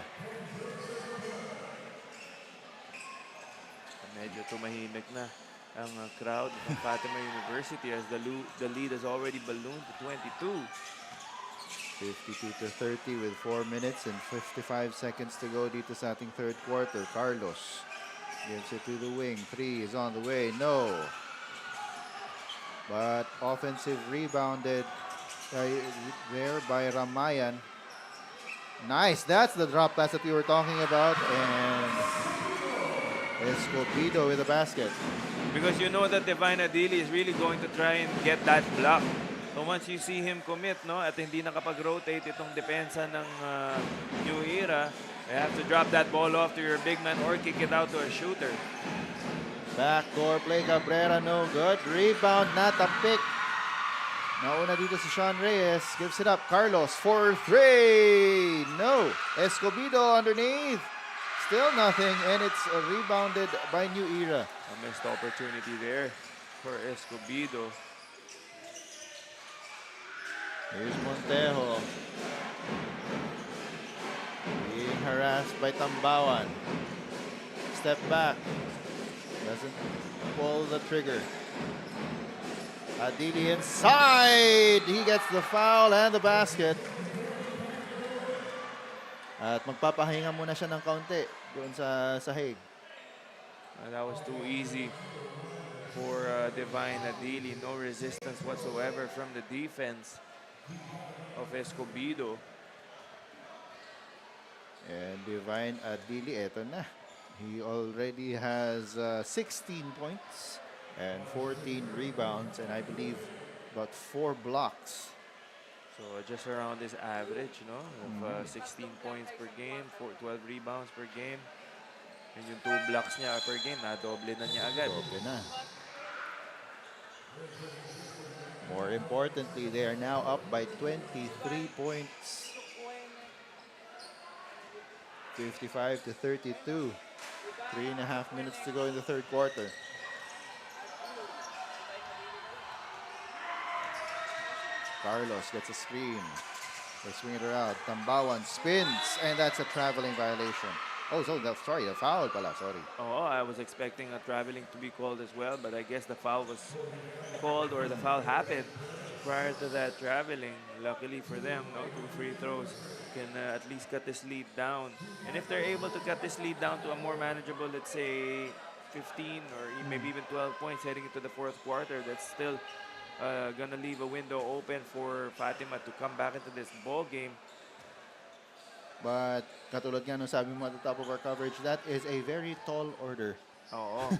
Medyo tumahimik na ang crowd ng Fatima University as the lead has already ballooned to 22. 52-30 with 4 minutes and 55 seconds to go dito sa ating third quarter. Carlos gives it to the wing. 3 is on the way. No. But offensive rebounded there by Ramayan. Nice. That's the drop pass that we were talking about. And Escobedo with the basket. Because you know that Divine Adili is really going to try and get that block. So once you see him commit, no, at hindi nakapag-rotate itong depensa ng New Era, you have to drop that ball off to your big man or kick it out to a shooter. Backdoor play, Cabrera, no good. Rebound, not a pick. Nauna dito si Sean Reyes, gives it up. Carlos for 3. No. Escobedo underneath. Still nothing, and it's rebounded by New Era. A missed opportunity there for Escobedo. Here's Montejo. Being harassed by Tambawan. Step back. Doesn't pull the trigger. Adili inside. He gets the foul and the basket. At magpapahinga muna siya ng kaunti doon sa sahig. That was too easy for Divine Adili. No resistance whatsoever from the defense of Escobedo. And Divine Adili, eto na. He already has 16 points and 14 rebounds and I believe about 4 blocks. So just around his average, no? Of 16 points per game, 12 rebounds per game. And yung 2 blocks niya per game, na-doble na niya agad. Doble na. More importantly, they are now up by 23 points. 55-32. 3.5 minutes to go in the third quarter. Carlos gets a screen. They swing it around. Tambawan spins, and that's a traveling violation. Oh, so sorry, a foul pala, sorry. Oh, I was expecting a traveling to be called as well, but I guess the foul was called or the foul happened prior to that traveling. Luckily for them, no, 2 free throws can at least cut this lead down. And if they're able to cut this lead down to a more manageable, let's say 15 or maybe even 12 points heading into the fourth quarter, that's still gonna leave a window open for Fatima to come back into this ball game. But katulad nga nung sabi mo at the top of our coverage, that is a very tall order. Oo.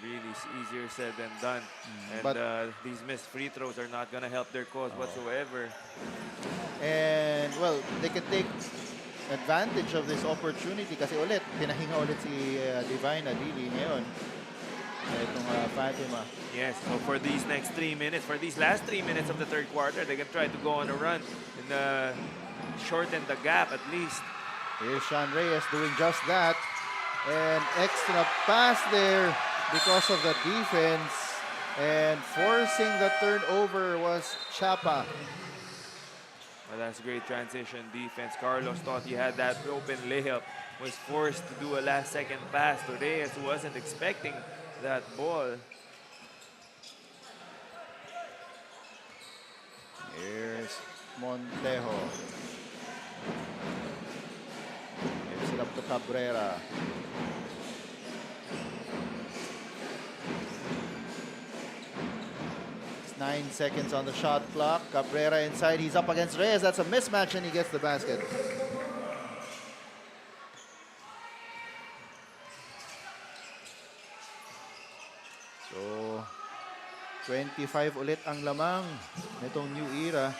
Really easier said than done. And But these missed free throws are not gonna help their cause whatsoever. And well, they can take advantage of this opportunity kasi ulit, pinahinga ulit si Divine Adili ngayon. Itong Fatima. Yes, so for these next 3 minutes, for these last 3 minutes of the third quarter, they can try to go on a run and shorten the gap at least. Here's Sean Reyes doing just that. And extra pass there because of the defense. And forcing the turnover was Chapa. Well, that's great transition defense. Carlos thought he had that open layup. Was forced to do a last-second pass to Reyes, who wasn't expecting that ball. Here's Montejo. Gives it up to Cabrera. It's 9 seconds on the shot clock. Cabrera inside. He's up against Reyes. That's a mismatch and he gets the basket. So, 25 ulit ang lamang nitong New Era.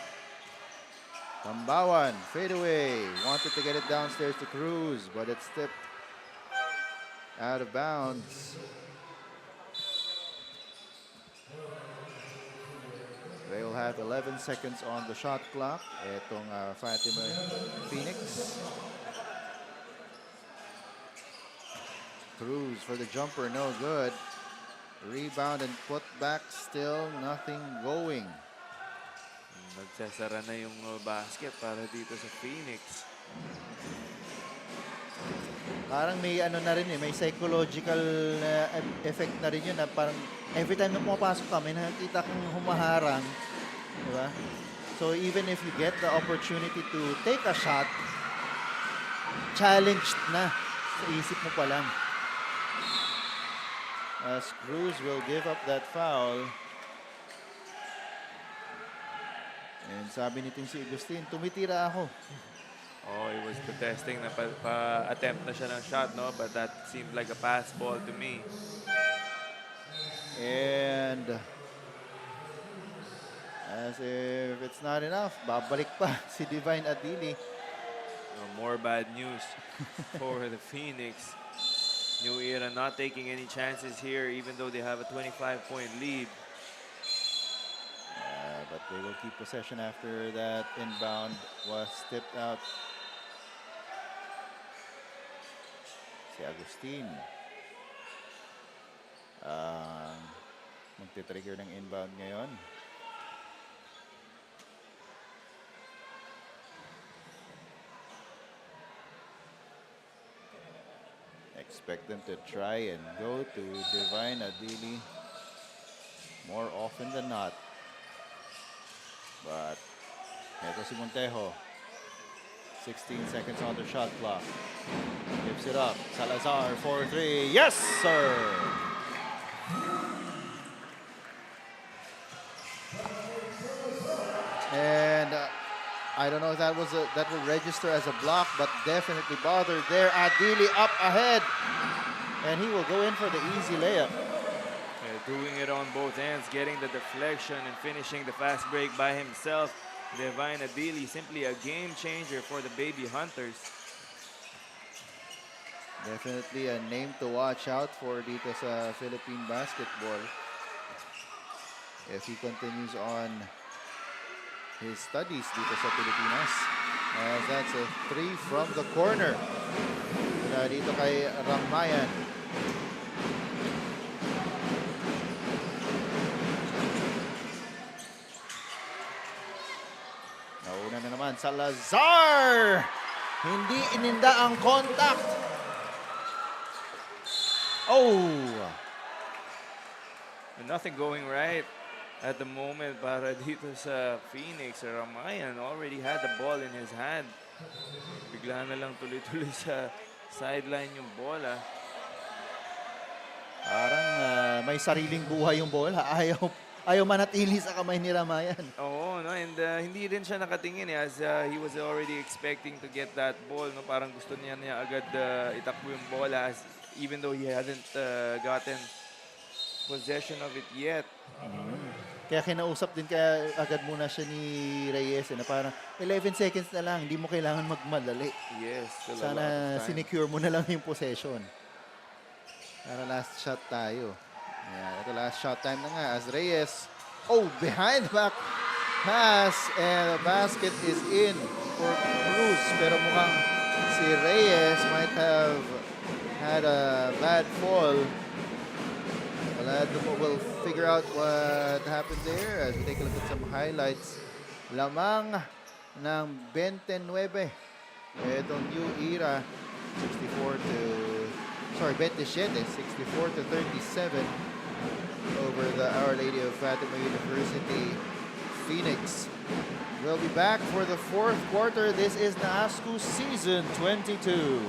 Tambawan, fadeaway. Wanted to get it downstairs to Cruz, but it's tipped out of bounds. They will have 11 seconds on the shot clock. Etong Fatima Phoenix. Cruz for the jumper, no good. Rebound and put back, still nothing going. Nagsasara na yung basket para dito sa Phoenix. Parang may ano na rin may psychological effect na rin yun na parang every time na pumapasok ka, may nakikita kang humaharang. Diba? So even if you get the opportunity to take a shot, challenged na sa isip mo pa lang. As Cruz will give up that foul. And sabi nitong si Agustin, tumitira ako. Oh, he was protesting na attempt na siya ng shot, no? But that seemed like a pass ball to me. And as if it's not enough, babalik pa si Divine Adili. More bad news for the Phoenix. New Era not taking any chances here, even though they have a 25-point lead. But they will keep possession after that inbound was tipped out. Si Agustin magtitrigger ng inbound ngayon. Expect them to try and go to Divine Adili more often than not. But eto si Montejo. 16 seconds on the shot clock. Gives it up. Salazar, 4-3. Yes, sir! And I don't know if that will register as a block, but definitely bothered there. Adili up ahead. And he will go in for the easy layup. Doing it on both ends, getting the deflection and finishing the fast break by himself. Divine Adili, simply a game changer for the Baby Hunters. Definitely a name to watch out for dito sa Philippine basketball. If he continues on his studies dito sa Pilipinas. As that's a 3 from the corner. Mula dito kay Ramayan. Nauna na naman, Salazar! Hindi ininda ang contact. Oh! Nothing going right at the moment para dito sa Phoenix. Ramayan already had the ball in his hand. Bigla na lang tuloy-tuloy sa sideline yung bola. Parang may sariling buhay yung bola. Ayaw manatili sa kamay ni Ramayan. Oo, no? And hindi rin siya nakatingin as he was already expecting to get that ball. No? Parang gusto niya agad itakbo yung bola even though he hasn't gotten possession of it yet. Kaya kinausap din kaya agad muna siya ni Reyes na parang 11 seconds na lang, hindi mo kailangan magmadali. Yes. Sana sinecure mo na lang yung possession. Para last shot tayo. Yeah, ito last shot time na nga as Reyes. Oh, behind back pass and the basket is in for Cruz. Pero mukhang si Reyes might have had a bad fall. We'll figure out what happened there as we take a look at some highlights. Lamang ng 29. Itong New Era 27, 64 to 37 over the Our Lady of Fatima University Phoenix. We'll be back for the fourth quarter. This is NAASCU Season 22.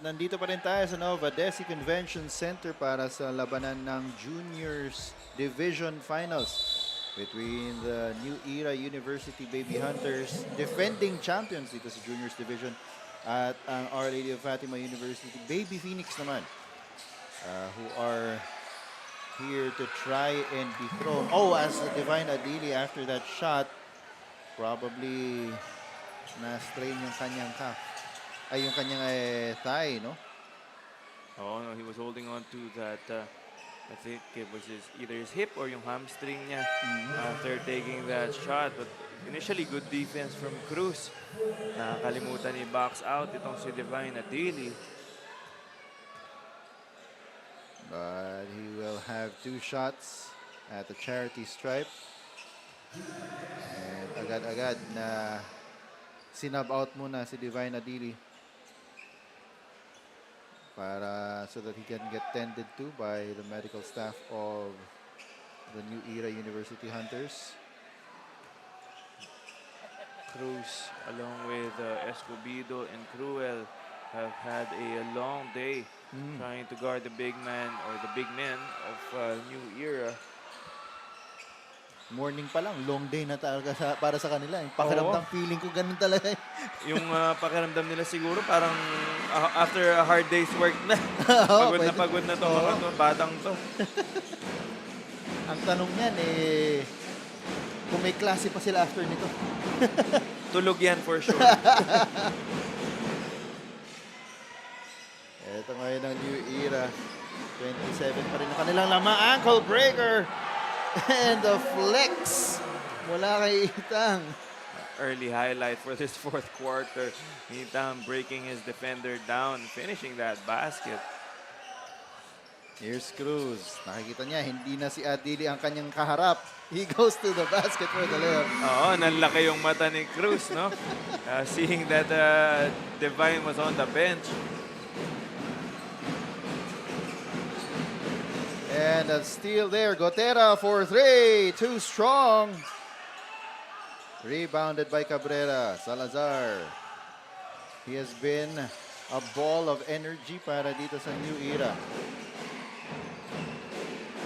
nandito pa rin tayo sa Novadeci Convention Center para sa labanan ng Juniors Division Finals between the New Era University Baby Hunters, defending champions dito sa Juniors Division, at ang Our Lady of Fatima University Baby Phoenix naman, who are here to try and dethrone. Oh, as Divine Adili, after that shot, probably na-strain yung kanyang calf. Ay, yung kanyang thigh, no? Oh, no, he was holding on to that, I think it was either his hip or yung hamstring niya after taking that shot. But initially, good defense from Cruz. Nakakalimutan ni box out itong si Divine Adili. But he will have 2 shots at the charity stripe. And agad-agad na sinab out muna si Divine Adili para so that he can get tended to by the medical staff of the New Era University Hunters. Cruz, along with Escobedo and Cruel, have had a long day trying to guard the big man or the big men of New Era. Morning pa lang, long day na talaga para sa kanila. Yung pakiramdam, feeling ko ganun talaga. Yung pakiramdam nila siguro parang after a hard day's work na. Pagod na to, mga to, batang to. Ang tanong niyan kung may klase pa sila after nito. Tulog yan for sure. Ito ngayon ang New Era. 27 pa rin ang kanilang lamang. Ankle breaker. And the flex mula kay Itang. Early highlight for this fourth quarter. Itang breaking his defender down, finishing that basket. Here's Cruz. Nakikita niya, hindi na si Adili ang kanyang kaharap. He goes to the basket for the layup. Oo, nanlaki yung mata ni Cruz, no? Seeing that Divine was on the bench. And a steal there. Gotera for 3. Too strong. Rebounded by Cabrera. Salazar. He has been a ball of energy para dito sa New Era.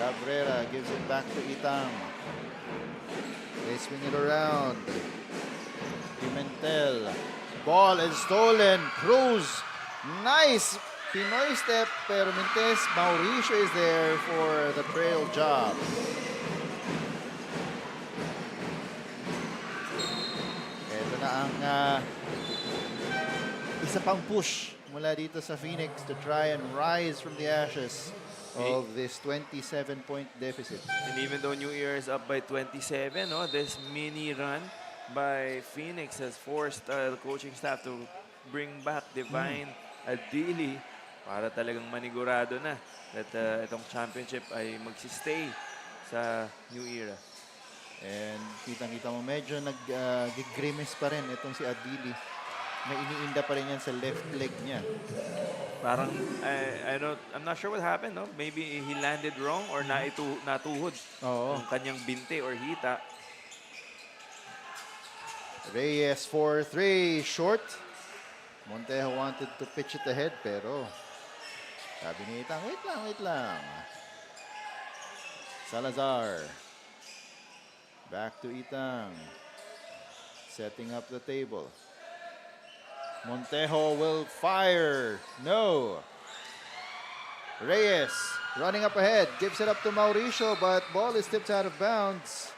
Cabrera gives it back to Itang. They swing it around. Pimentel. Ball is stolen. Cruz. Nice Pinoy step, pero Mintes, Mauricio is there for the trail job. Ito na ang isa pang push mula dito sa Phoenix to try and rise from the ashes of this 27-point deficit. And even though New Era is up by 27, no, this mini run by Phoenix has forced the coaching staff to bring back Divine Adili para talagang manigurado na that itong championship ay magsistay sa New Era. And kitang-kita mo, medyo nag-grimace pa rin itong si Adili. May iniinda pa rin yan sa left leg niya. Parang, I'm not sure what happened, no? Maybe he landed wrong or natuhod yung kanyang binte or hita. Reyes for 3, short. Montejo wanted to pitch it ahead, pero sabi ni Itang, wait lang. Salazar. Back to Itang. Setting up the table. Montejo will fire. No. Reyes running up ahead. Gives it up to Mauricio, but ball is tipped out of bounds.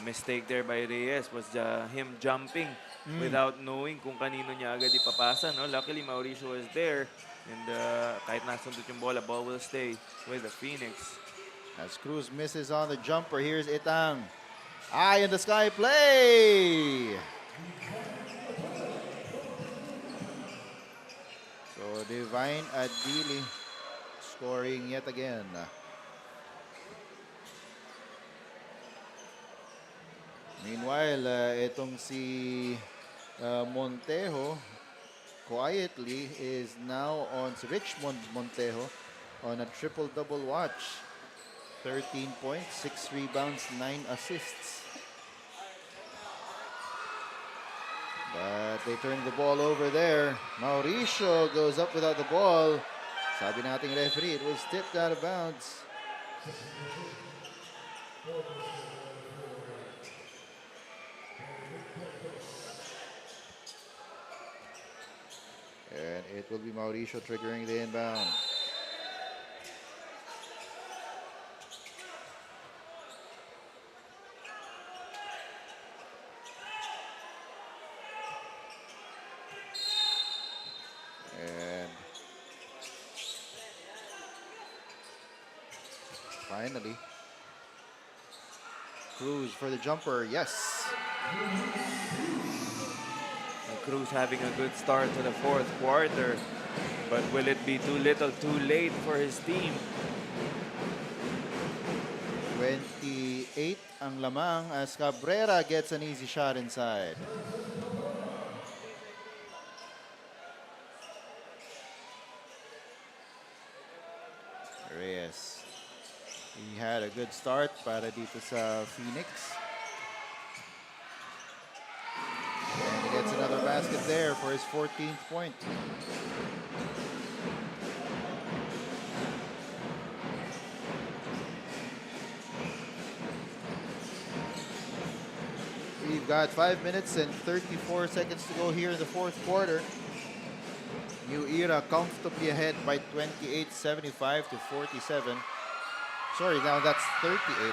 Mistake there by Reyes was him jumping without knowing kung kanino niya agad ipapasa. No? Luckily, Mauricio was there. And kahit nasundot yung bola, ball will stay with the Phoenix. As Cruz misses on the jumper, here's Itang. Eye in the sky play! So Divine Adili scoring yet again. Meanwhile, itong si Montejo quietly is now on Richmond Montejo on a triple-double watch. 13 points, 6 rebounds, 9 assists. But they turn the ball over there. Mauricio goes up without the ball. Sabi nating referee, it was tipped out of bounds. And it will be Mauricio triggering the inbound. And finally, Cruz for the jumper. Yes. Cruz having a good start to the fourth quarter, but will it be too little, too late for his team? 28 ang lamang as Cabrera gets an easy shot inside. Reyes. He had a good start para dito sa Phoenix. And he gets another basket there for his 14th point. We've got 5 minutes and 34 seconds to go here in the fourth quarter. New Era comfortably ahead by 28, 75 to 47. Sorry, now that's 38.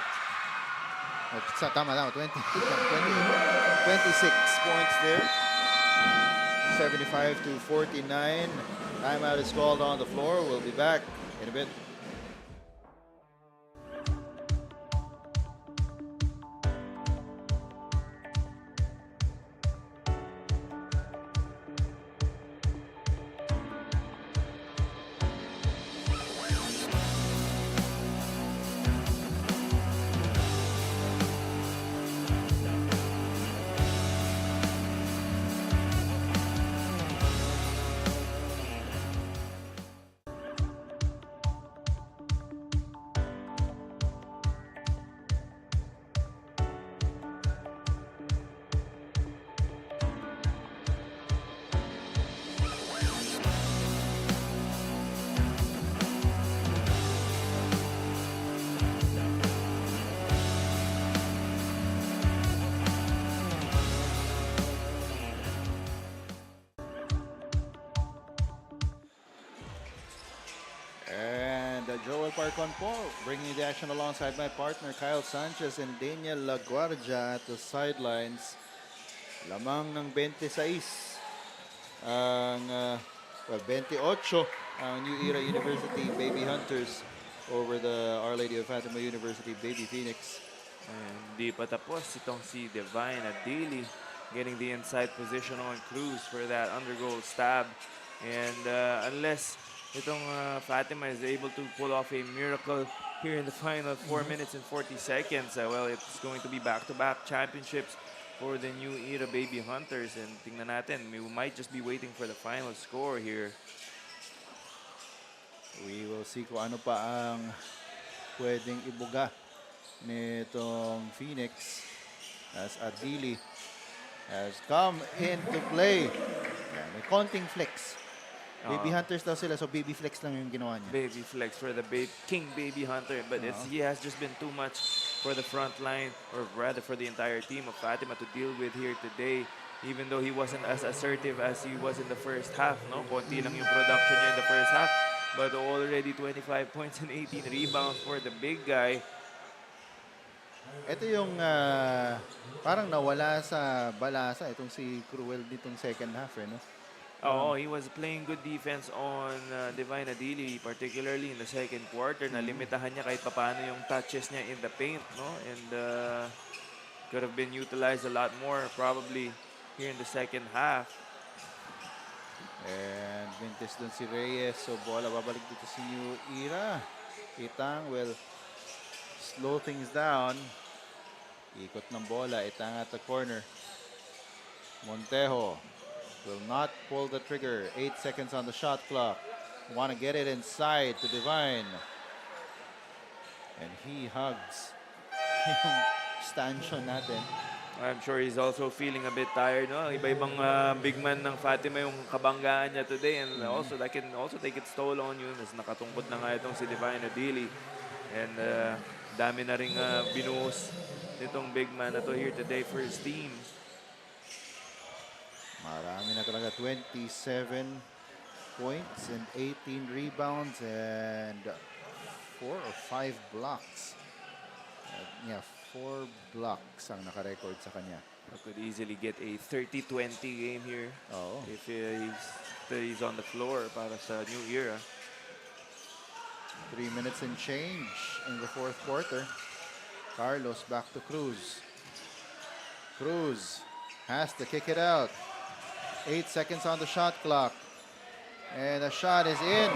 Tama, 26 points there. 75 to 49. Timeout is called on the floor. We'll be back in a bit. Joel Parcon po, bringing the action alongside my partner Kyle Sanchez and Daniel Laguardia at the sidelines. Lamang ng 26 ang 28 ang New Era University Baby Hunters over the Our Lady of Fatima University Baby Phoenix. Hindi pa tapos itong si Divine Adili getting the inside position on Cruz for that undergoal stab. And unless itong Fatima is able to pull off a miracle here in the final 4 minutes and 40 seconds. Well, it's going to be back-to-back championships for the New Era Baby Hunters. And tingnan natin, we might just be waiting for the final score here. We will see kung ano pa ang pwedeng ibuga nitong Phoenix as Adili has come into play. Yan, may konting flex. Baby Hunters daw sila, so baby flex lang yung ginawa niya. Baby flex for the King Baby Hunter. But he has just been too much for the front line, or rather for the entire team of Fatima to deal with here today. Even though he wasn't as assertive as he was in the first half, no? Konti lang yung production niya in the first half. But already 25 points and 18 rebounds for the big guy. Ito yung parang nawala sa balasa itong si Cruel ditong second half, no? Oh, he was playing good defense on Divine Adili, particularly in the second quarter. Nalimitahan niya kahit papaano yung touches niya in the paint, no? And could have been utilized a lot more probably here in the second half. And vintage dun si Reyes. So bola babalik dito si New Era. Itang will slow things down. Ikot ng bola. Itang at the corner. Montejo will not pull the trigger. 8 seconds on the shot clock. Want to get it inside to Divine. And he hugs yung stanchion natin. I'm sure he's also feeling a bit tired. No? Iba-ibang big man ng Fatima yung kabanggaan niya today. And also, that can also take its toll on you. Mas nakatungkot na nga itong si 𝐍𝐸 And dami na rin binuhos nitong big man na to here today for his team. Marami na talaga. 27 points and 18 rebounds and 4 or 5 blocks. Yeah, 4 blocks ang nakarecord sa kanya. Could easily get a 30-20 game here if he's on the floor para sa new era. 3 minutes and change in the fourth quarter. Carlos back to Cruz. Cruz has to kick it out. 8 seconds on the shot clock. And the shot is in.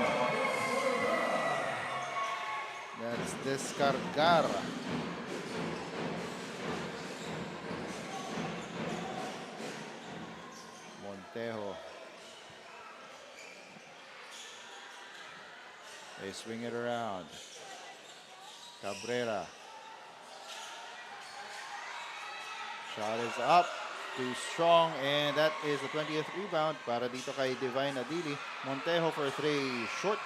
That's descargar. Montejo. They swing it around. Cabrera. Shot is up. Too strong, and that is the 20th rebound para dito kay 𝐍𝐸. Montejo for 3, short.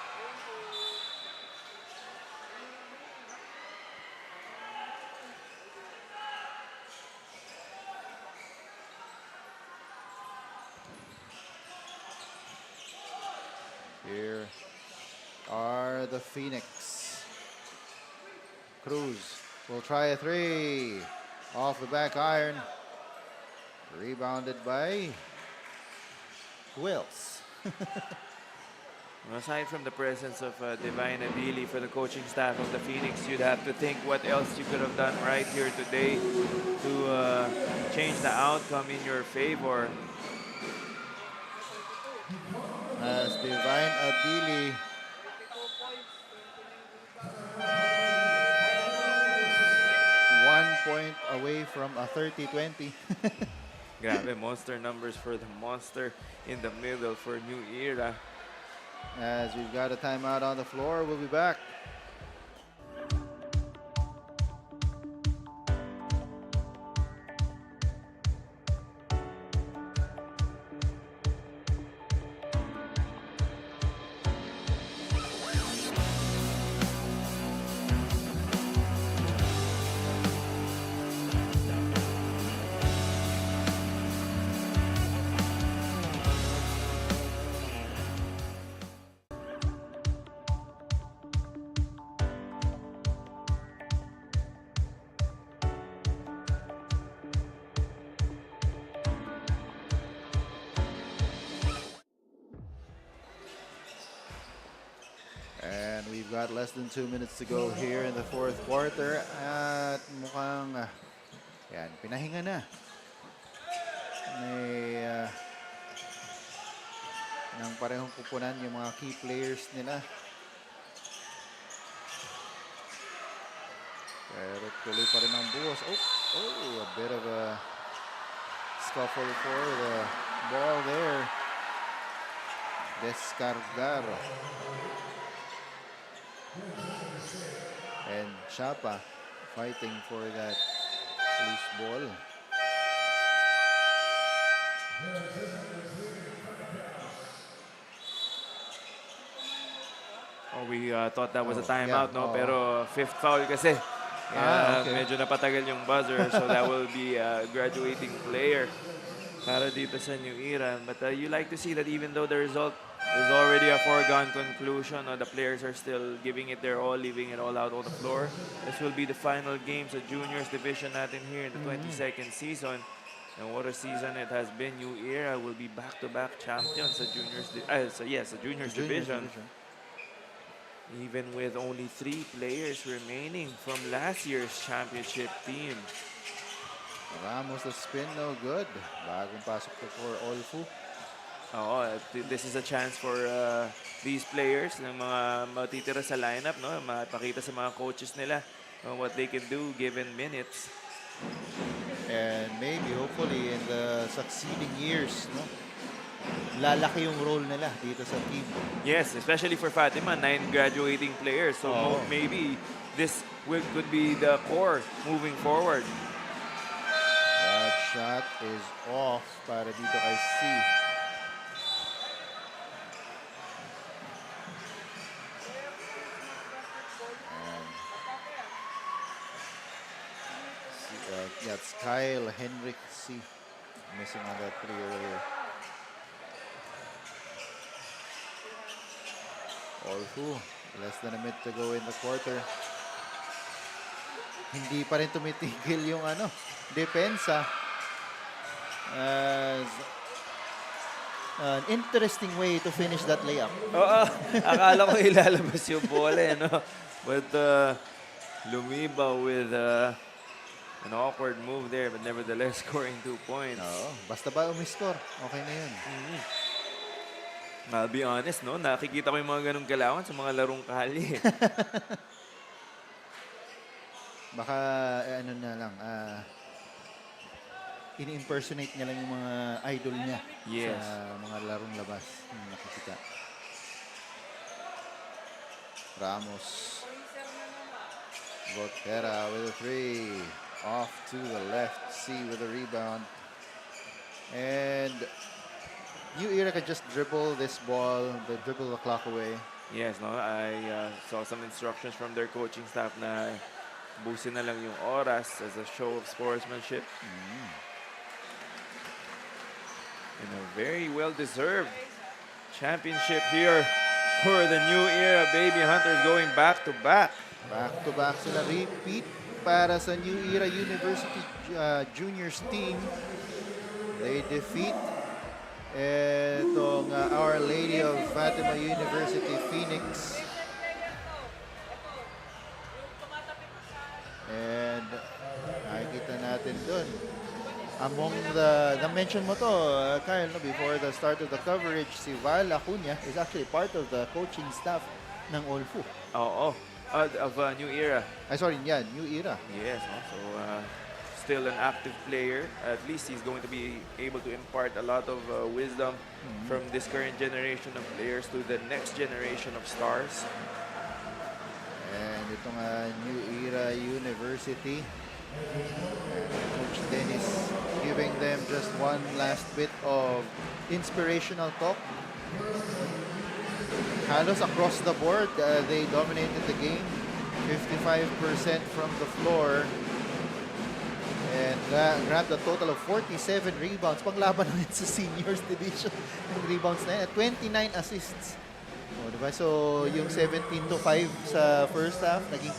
Here are the Phoenix. Cruz will try a 3 off the back iron. Rebounded by Wills. Aside from the presence of 𝐍𝐸 for the coaching staff of the Phoenix, you'd have to think what else you could have done right here today to change the outcome in your favor. As 𝐍𝐸 1 point away from a 30-20. Grabe, monster numbers for the monster in the middle for new era. As we've got a timeout on the floor, we'll be back. And we've got less than 2 minutes to go here in the fourth quarter. At mukhang, yan, pinahinga na. May nang parehong pupunan yung mga key players nila. Pero tuloy pa rin ang buhos. Oh, a bit of a scuffle for the ball there. Descargar. And Chapa fighting for that loose ball. Oh, we thought that was a timeout, yeah, no? Pero fifth foul kasi. Okay. Medyo napatagal yung buzzer, so that will be a graduating player para dito sa new era. But you like to see that even though the result is already a foregone conclusion, the players are still giving it their all, leaving it all out on the floor. This will be the final game sa juniors division natin here in the 22nd season. And what a season it has been. New era will be back-to-back champions sa juniors division. Even with only 3 players remaining from last year's championship team. Ramos the spin, no good. Bagong pasok to for OLFU. This is a chance for these players, ng mga matitira sa lineup, no? Mapakita sa mga coaches nila what they can do given minutes. And maybe, hopefully, in the succeeding years, no? Lalaki yung role nila dito sa team. Yes, especially for Fatima, 9 graduating players. So maybe this could be the core moving forward. Shot is off para dito kay C. That's 𝐍𝐀𝐀𝐒𝐒 C. Missing on that 3 earlier. OLFU, less than a minute to go in the quarter. Hindi pa rin tumitigil yung depensa. As an interesting way to finish that layup. Oo, akala ko ilalabas yung bola, But Lumiba with an awkward move there, but nevertheless scoring 2 points. Oo, basta ba umiscore, okay na yun. I'll be honest, nakikita ko yung mga ganong galawan sa mga larong kalye. Baka na lang, ini-impersonate niya lang yung mga idol niya sa mga larong labas. Nakikita. Ramos. Gotera with a 3. Off to the left. C with a rebound. And NAASCU can just dribble this ball, dribble the clock away. Yes, I saw some instructions from their coaching staff na busin na lang yung oras as a show of sportsmanship. And a very well-deserved championship here for the New Era Baby Hunters, going back-to-back. Back-to-back sila, repeat para sa New Era University Juniors team. They defeat itong Our Lady of Fatima University Phoenix. And nakikita natin dun. Among na-mention mo to, Kyle, before the start of the coverage, si 𝐍ᴜᴅ is actually part of the coaching staff ng OLFU. Of New Era. New Era. Yes, so still an active player. At least he's going to be able to impart a lot of wisdom from this current generation of players to the next generation of stars. And itong New Era University, Coach Dennis giving them just one last bit of inspirational talk. Halos across the board, they dominated the game. 55% from the floor. And grabbed a total of 47 rebounds. Panglaban naman sa seniors division. Yung rebounds na yan. 29 assists. Diba? So, yung 17-5 sa first half, naging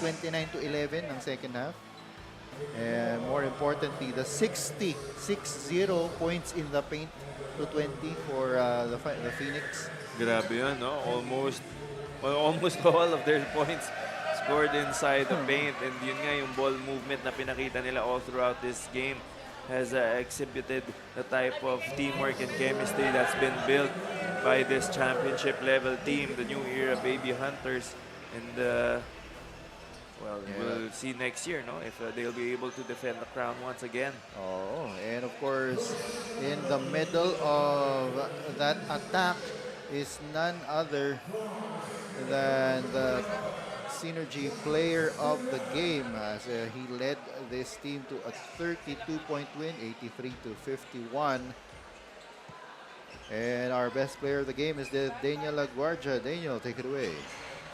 29-11 ng second half. And more importantly, the 60 points in the paint to 20 for the Phoenix. Grabe yun, almost all of their points scored inside the paint. And yun nga, yung ball movement na pinakita nila all throughout this game has exhibited the type of teamwork and chemistry that's been built by this championship level team, the New Era Baby Hunters. And we'll see next year, if they'll be able to defend the crown once again. And of course, in the middle of that attack is none other than the Synergy player of the game, as he led this team to a 32-point win, 83-51. And our best player of the game is Daniel LaGuardia. Daniel, take it away.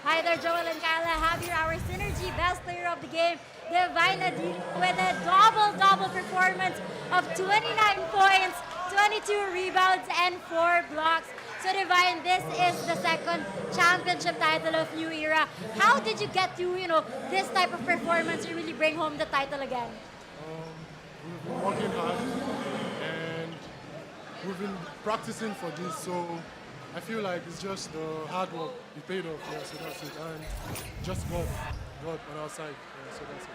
Hi there, Joel and Kyla. Have here our Synergy best player of the game, Divine with a double-double performance of 29 points, 22 rebounds, and 4 blocks. So Divine, this is the second championship title of New Era. How did you get to, this type of performance to really bring home the title again? We've been working hard and we've been practicing for this. So I feel like it's just the hard work. It paid off. Yeah, so that's it. And just God on our side. Yeah, so that's it.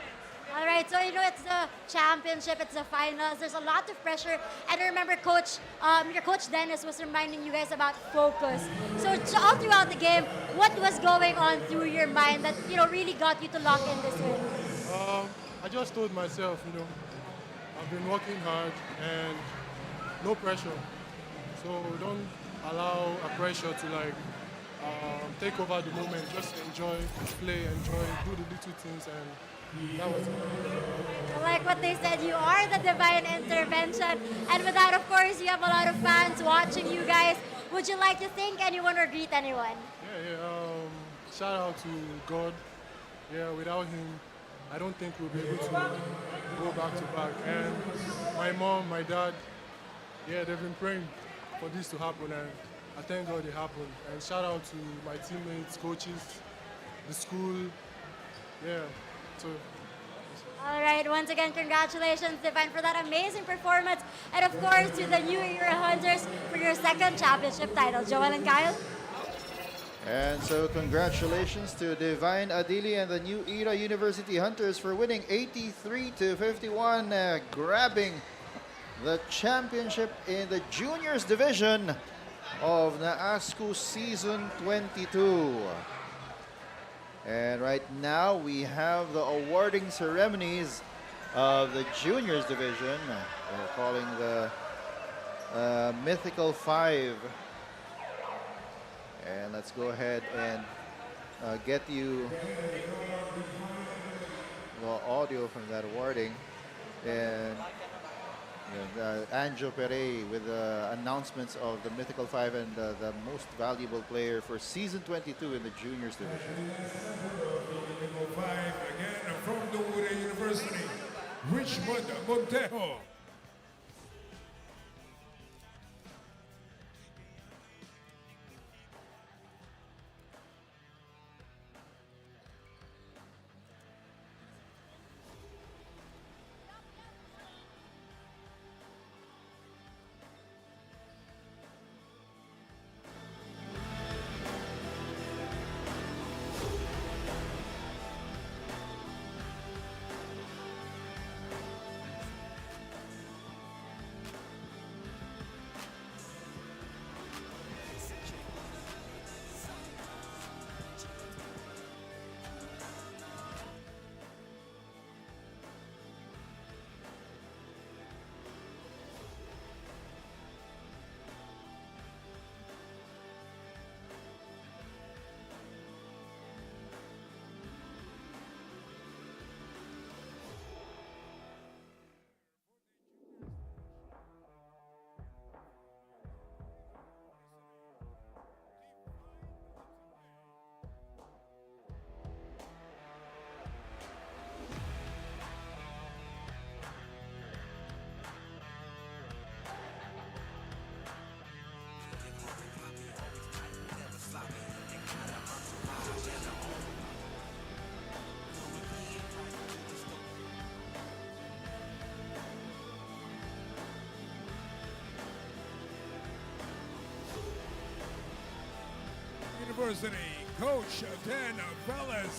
All right, so it's the championship, it's the finals. There's a lot of pressure, and I remember your coach Dennis was reminding you guys about focus. So all throughout the game, what was going on through your mind that really got you to lock in this win? I just told myself, I've been working hard and no pressure. So don't allow a pressure to take over the moment. Just enjoy, play, enjoy, do the little things, and that was it. Like like what they said, you are the divine intervention. And with that, of course, you have a lot of fans watching you guys. Would you like to thank anyone or greet anyone? Shout out to God. Yeah, without him, I don't think we'll be able to go back to back. And my mom, my dad, yeah, they've been praying for this to happen, and I thank God it happened. And shout out to my teammates, coaches, the school. Yeah, so. All right, once again, congratulations, Divine, for that amazing performance. And of course, to the New Era Hunters for your second championship title. Joel and Kyle? And so congratulations to Divine Adili and the New Era University Hunters for winning 83-51, grabbing the championship in the juniors division of NAASCU Season 22. And right now we have the awarding ceremonies of the juniors division. We're calling the Mythical Five. And let's go ahead and get you the audio from that awarding. And Anjo Pere with the announcements of the Mythical Five and the most valuable player for Season 22 in the juniors division. Mythical Five again from Novadeci University, Richmond Montejo. University, Coach Dan Velez.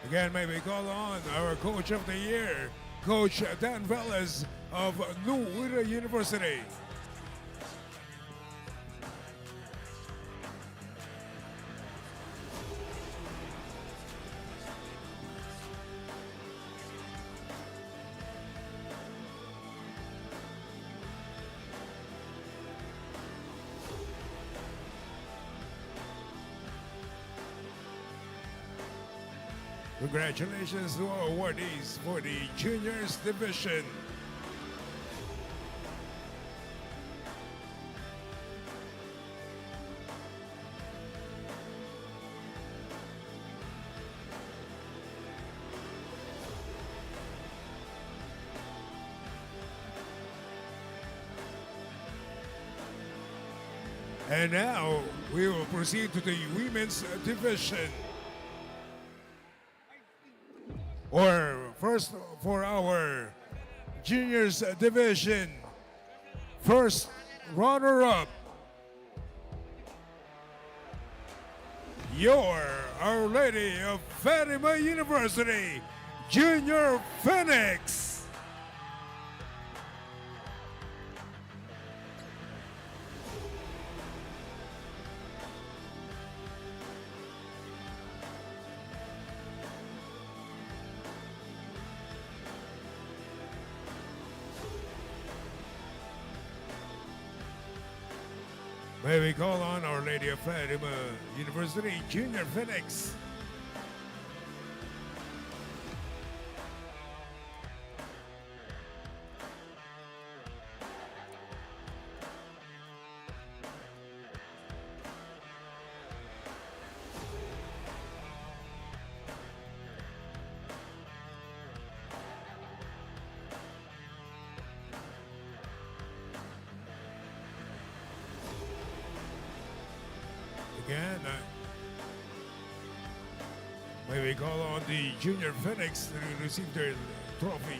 Again, may we call on our Coach of the Year, Coach Dan Velez of New Era University. Congratulations to our awardees for the Juniors Division. And now we will proceed to the Women's Division. Or first for our Juniors Division, first runner-up, your Our Lady of Fatima University, Junior Phoenix. May we call on Our Lady of Fatima University Junior Phoenix. Again, may we call on the Junior Phoenix to receive their trophy.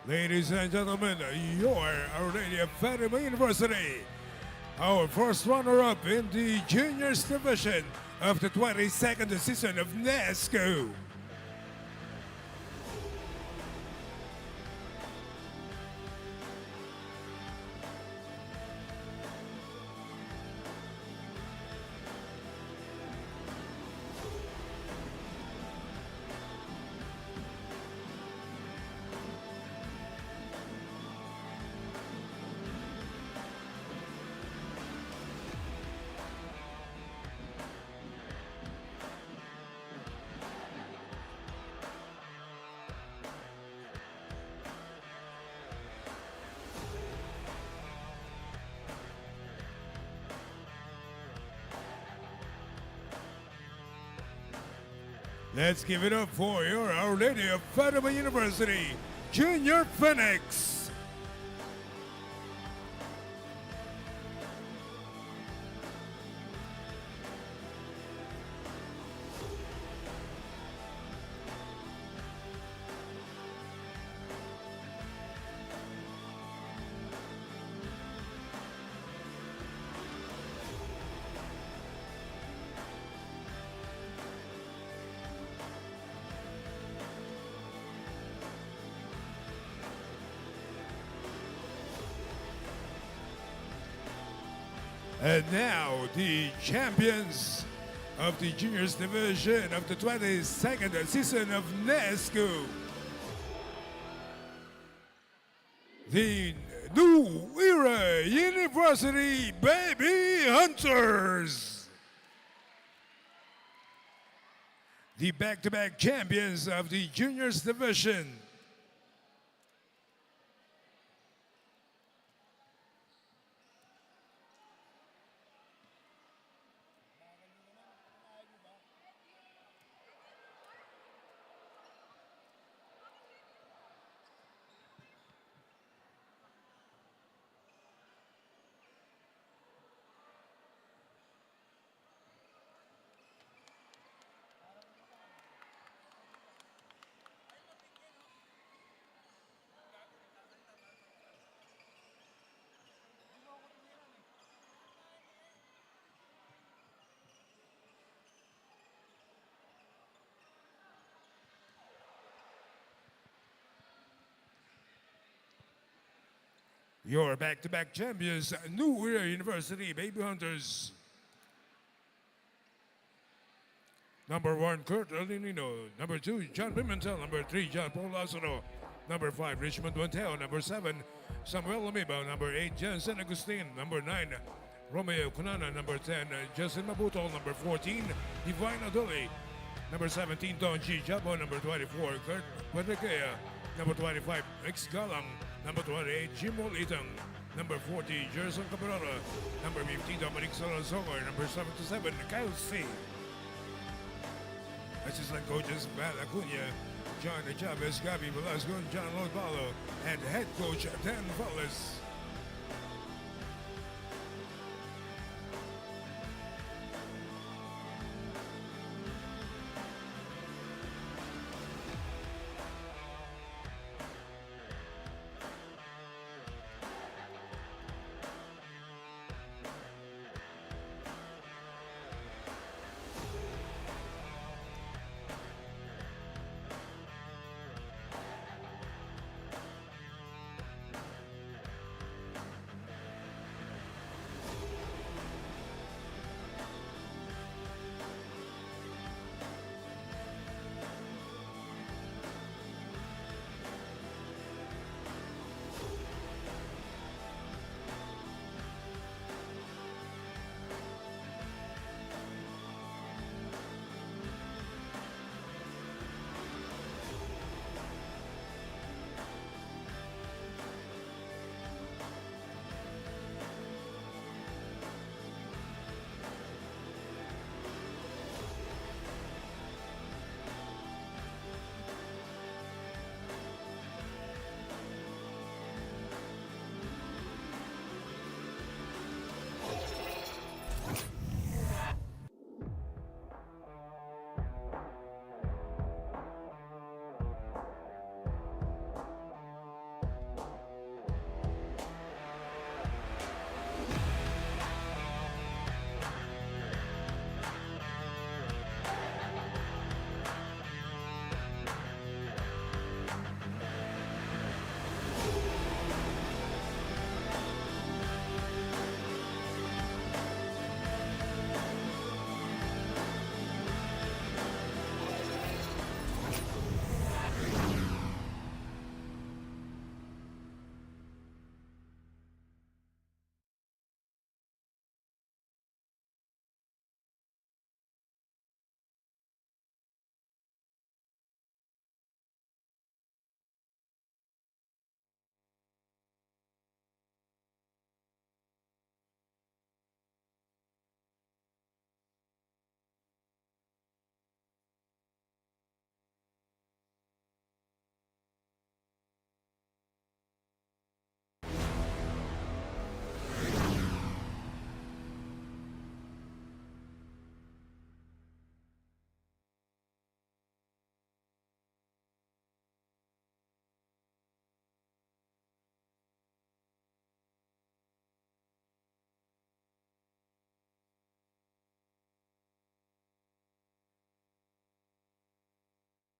Ladies and gentlemen, your Our Lady of Fatima University, our first runner-up in the juniors division of the 22nd season of NAASCU. Let's give it up for your Our Lady of Fatima University, Junior Phoenix. And now the champions of the juniors division of the 22nd season of NAASCU, the New Era University Baby Hunters, the back-to-back champions of the juniors division. Your back-to-back champions, New Era University Baby Hunters. Number 1, Kurt Alinino. Number 2, John Pimentel. Number 3, John Paul Lazaro. Number 5, Richmond Monteo. Number 7, Samuel Amiba. Number 8, Jensen Agustin. Number 9, Romeo Kunana. Number 10, Justin Mabuto. Number 14, Divine Adoli. Number 17, Don G. Jabo. Number 24, Kurt Padekea. Number 25, X Galang. Number 28, Jimbo Litang. Number 40, Jerson Cabrera. Number 50, Dominic Salazar. Number 77, Kyle C. Assistant coaches, Val Acuna, John Chavez, Gabby Velasco, John Lodbalo, and head coach Dan Valles.